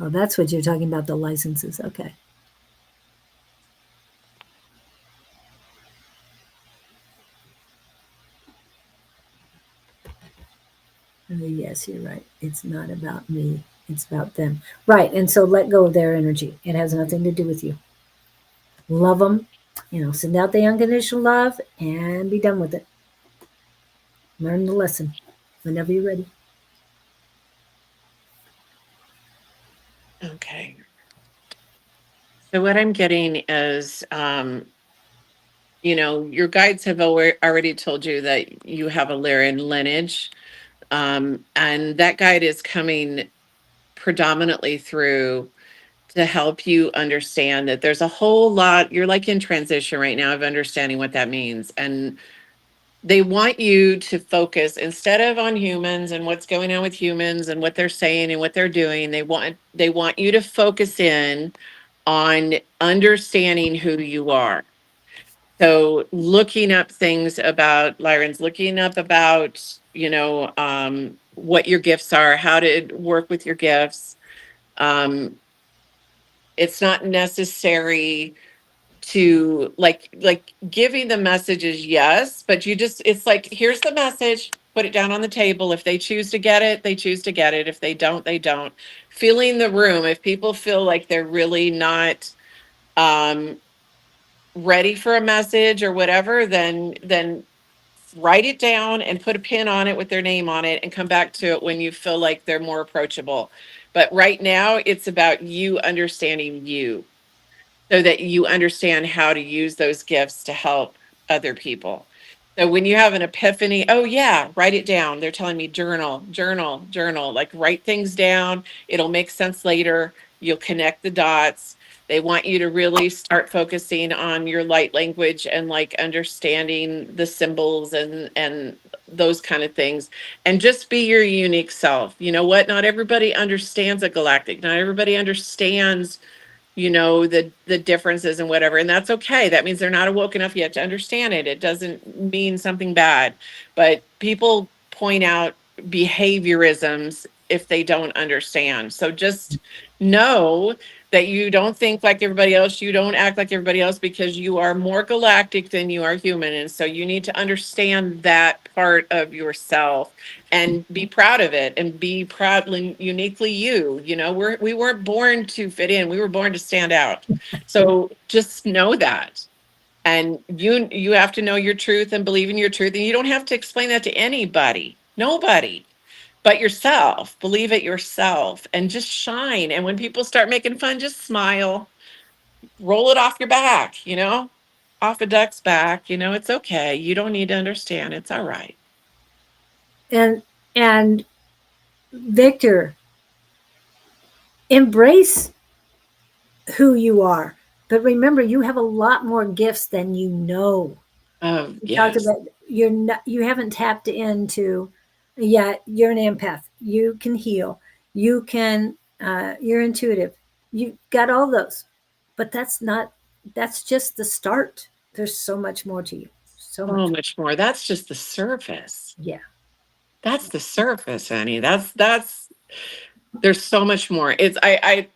Oh, that's what you're talking about, the licenses. Okay. Yes, you're right. It's not about me, it's about them. Right. And so let go of their energy. It has nothing to do with you. Love them, send out the unconditional love and be done with it. Learn the lesson whenever you're ready. Okay. So what I'm getting is, your guides have already told you that you have a Lyran lineage, and that guide is coming predominantly through to help you understand that there's a whole lot. You're like in transition right now of understanding what that means, and they want you to focus instead of on humans and what's going on with humans and what they're saying and what they're doing. They want you to focus in on understanding who you are. So looking up things about Lyrans, looking up about, what your gifts are, how to work with your gifts. Um, it's not necessary to like giving the messages, yes, but it's like, here's the message, put it down on the table. If they choose to get it, they choose to get it. If they don't, they don't. Feeling the room. If people feel like they're really not um ready for a message or whatever, then write it down and put a pin on it with their name on it and come back to it when you feel like they're more approachable. But right now it's about you understanding you, so that you understand how to use those gifts to help other people. So when you have an epiphany, oh yeah, write it down. They're telling me journal, journal, journal, like write things down. It'll make sense later. You'll connect the dots. They want you to really start focusing on your light language and like understanding the symbols and those kind of things, and just be your unique self. You know what? Not everybody understands a galactic. Not everybody understands the differences and whatever, and that's okay. That means they're not awoke enough yet to understand it. It doesn't mean something bad, but people point out behaviorisms if they don't understand. So just know that you don't think like everybody else, you don't act like everybody else, because you are more galactic than you are human, and so you need to understand that part of yourself and be proud of it and be proudly uniquely you. We weren't born to fit in, we were born to stand out. So just know that. And you have to know your truth and believe in your truth, and you don't have to explain that to anybody, nobody but yourself. Believe it yourself and just shine. And when people start making fun, just smile, roll it off your back, off a duck's back. It's okay, you don't need to understand, it's all right. And Victor, embrace who you are. But remember, you have a lot more gifts than you know. Oh We talked yes. about, you haven't tapped into, yeah, you're an empath. You can heal. You're intuitive. You got all those. But that's just the start. There's so much more to you. So So much. much more. That's just the surface. Yeah. That's the surface, honey. That's there's so much more. It's I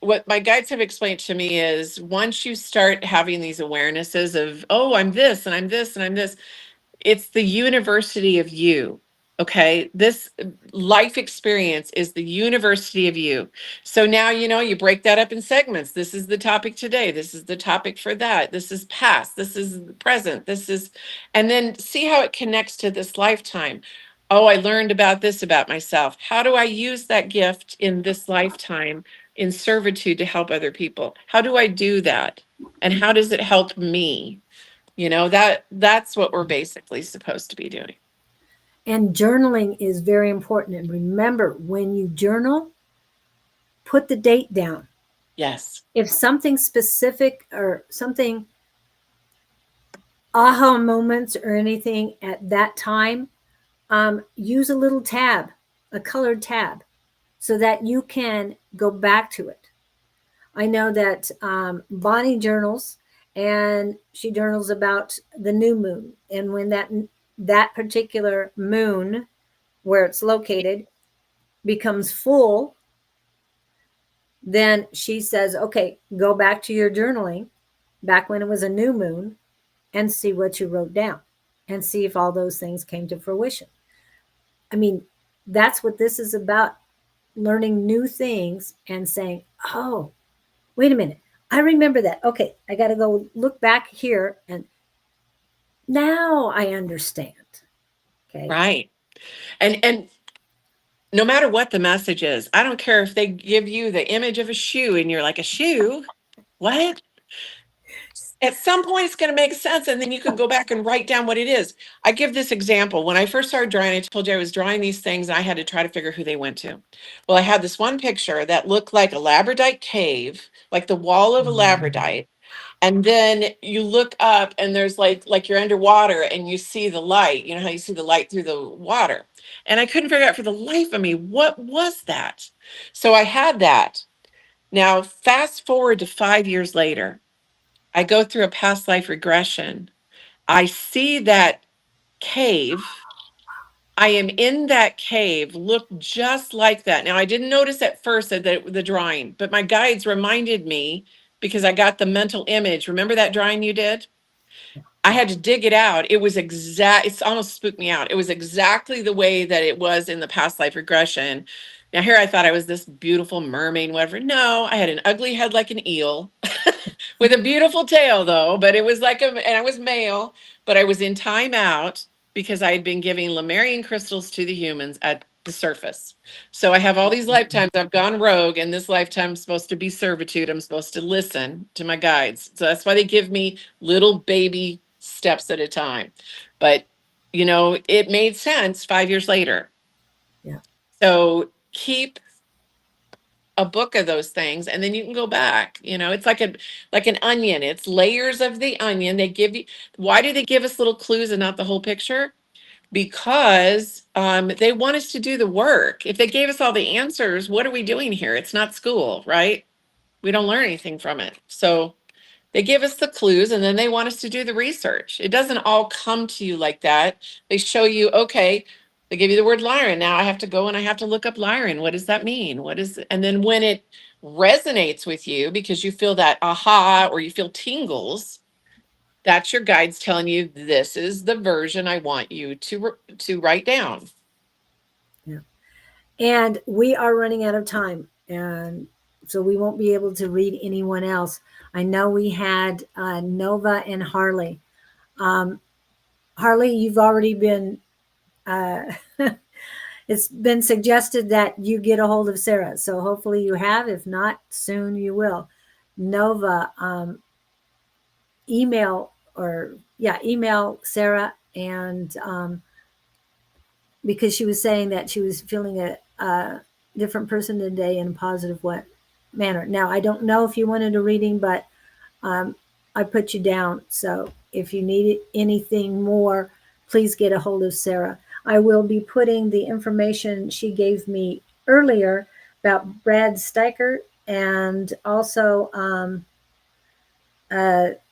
what my guides have explained to me is once you start having these awarenesses of, oh, I'm this and I'm this and I'm this, it's the university of you. Okay. This life experience is the university of you. So now, you break that up in segments. This is the topic today. This is the topic for that. This is past. This is present. This is, and then see how it connects to this lifetime. Oh, I learned about this about myself. How do I use that gift in this lifetime in servitude to help other people? How do I do that? And how does it help me? That's what we're basically supposed to be doing. And journaling is very important. And remember, when you journal, put the date down. Yes. If something specific or something aha moments or anything at that time, use a little tab, a colored tab, so that you can go back to it. I know that Bonnie journals, and she journals about the new moon, and when that particular moon, where it's located, becomes full, then she says, "Okay, go back to your journaling, back when it was a new moon, and see what you wrote down, and see if all those things came to fruition." I mean, that's what this is about, learning new things and saying, "Oh, wait a minute. I remember that. Okay, I got to go look back here, and now I understand." Okay. Right. And no matter what the message is, I don't care if they give you the image of a shoe and you're like, a shoe? What? At some point it's going to make sense, and then you can go back and write down what it is. I give this example. When I first started drawing, I told you I was drawing these things and I had to try to figure who they went to. Well, I had this one picture that looked like a labradorite cave, like the wall of a labradorite. And then you look up and there's like you're underwater and you see the light. You know how you see the light through the water. And I couldn't figure out for the life of me what was that. So I had that. Now fast forward to 5 years later, I go through a past life regression. I see that cave. I am in that cave, look just like that. Now, I didn't notice at first that the drawing, but my guides reminded me because I got the mental image. Remember that drawing you did? I had to dig it out. It's almost spooked me out. It was exactly the way that it was in the past life regression. Now, here I thought I was this beautiful mermaid, whatever. No, I had an ugly head like an eel with a beautiful tail, though. But it was and I was male, but I was in timeout because I had been giving Lemurian crystals to the humans at the surface. So I have all these lifetimes I've gone rogue, and this lifetime I'm supposed to be servitude. I'm supposed to listen to my guides. So that's why they give me little baby steps at a time. But, it made sense 5 years later. Yeah. So keep a book of those things and then you can go back. It's like an onion. It's layers of the onion. They give you, why do they give us little clues and not the whole picture? Because they want us to do the work. If they gave us all the answers, what are we doing here? It's not school, right? We don't learn anything from it. So they give us the clues and then they want us to do the research. It doesn't all come to you like that. They show you, okay, they give you the word Lyran. Now I have to go and I have to look up Lyran. What does that mean? And then when it resonates with you because you feel that aha or you feel tingles, that's your guides telling you this is the version I want you to write down. Yeah. And we are running out of time. And so we won't be able to read anyone else. I know we had Nova and Harley. Um, Harley, you've already been, uh, it's been suggested that you get a hold of Sarah. So hopefully you have. If not, soon you will. Nova, email Sarah, and because she was saying that she was feeling a different person today in a positive manner. Now, I don't know if you wanted a reading, but um, I put you down. So if you need anything more, please get a hold of Sarah. I will be putting the information she gave me earlier about Brad Steicher, and also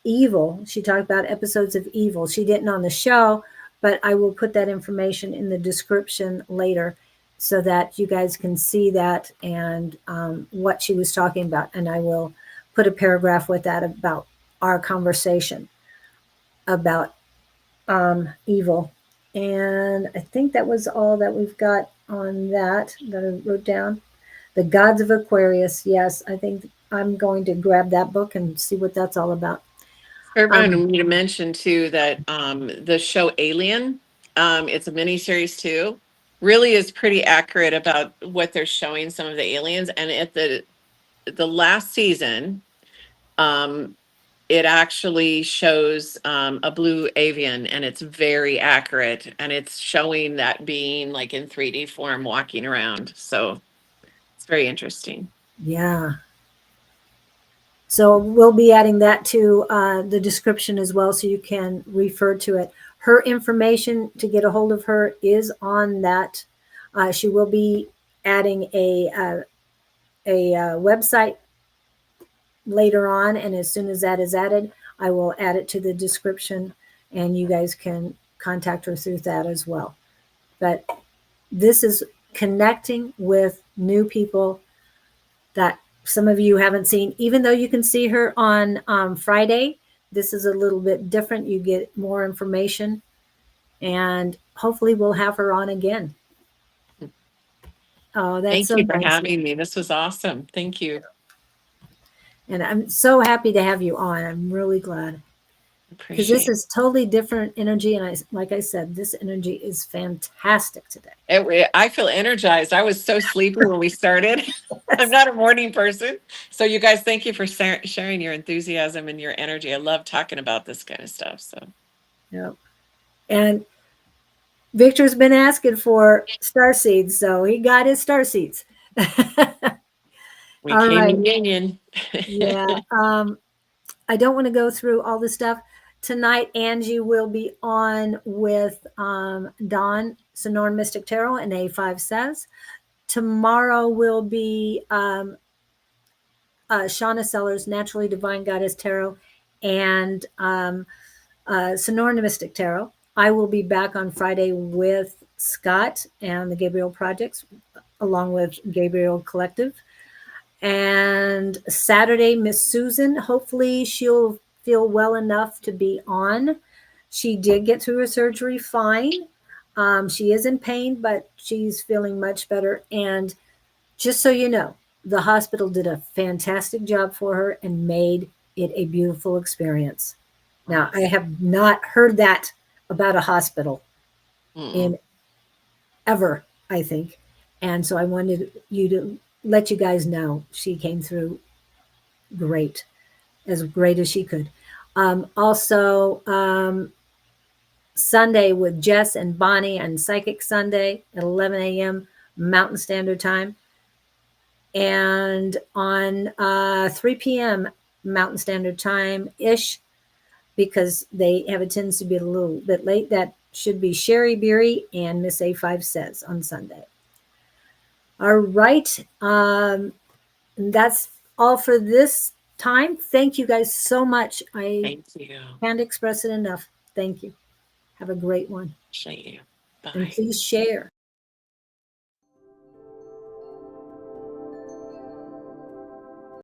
Evil. She talked about episodes of Evil. She didn't on the show, but I will put that information in the description later. so that you guys can see that and what she was talking about. And I will put a paragraph with that about our conversation about evil. And I think that was all that we've got on that I wrote down. The Gods of Aquarius. Yes, I think I'm going to grab that book and see what that's all about. For everyone, Um, we need to mention too that the show Alien, it's a miniseries too, really is pretty accurate about what they're showing some of the aliens. And at the last season, um, it actually shows a blue avian, and it's very accurate, and it's showing that being like in 3D form walking around. So it's very interesting. yeah. So we'll be adding that to the description as well, so you can refer to it. Her information to get a hold of her is on that. She will be adding a website later on, and as soon as that is added, I will add it to the description, and you guys can contact her through that as well. But this is connecting with new people that some of you haven't seen, even though you can see her on Friday. This is a little bit different. You get more information, and hopefully, we'll have her on again. Oh, that's Thank so you for nice. having me. This was awesome. Thank you. And I'm so happy to have you on. I'm really glad because this Appreciate is totally different energy. And like I said, this energy is fantastic today. it. I feel energized. I was so sleepy when we started. I'm Yes. not a morning person. So, you guys, thank you for sharing your enthusiasm and your energy. I love talking about this kind of stuff. So, Yep. And Victor's been asking for star seeds, so he got his star seeds. we All came right. in union. Yeah. I don't want to go through all the stuff. Tonight, Angie will be on with Dawn, Sonoran Mystic Tarot, and A5 Says. Tomorrow will be Shauna Sellers, Naturally Divine Goddess Tarot, and Sonoran Mystic Tarot. I will be back on Friday with Scott and the Gabriel Projects, along with Gabriel Collective. And Saturday, Miss Susan, hopefully she'll feel well enough to be on. She did get through her surgery fine. She is in pain, but she's feeling much better. And just so you know, the hospital did a fantastic job for her and made it a beautiful experience. Now, I Awesome. have not heard that about a hospital Mm-mm. in ever, I think. And so I wanted you to let you guys know she came through great, as great as she could. Also, Sunday with Jess and Bonnie and Psychic Sunday at 11 a.m. Mountain Standard Time. And on 3 p.m. Mountain Standard Time ish, because they have a tendency to be a little bit late, that should be Sherry Beery and Miss A5 Says on Sunday. All right. That's all for this time. Thank you guys so much. I Thank you. can't express it enough. Thank you. Have a great one. Appreciate you. And Bye. please share.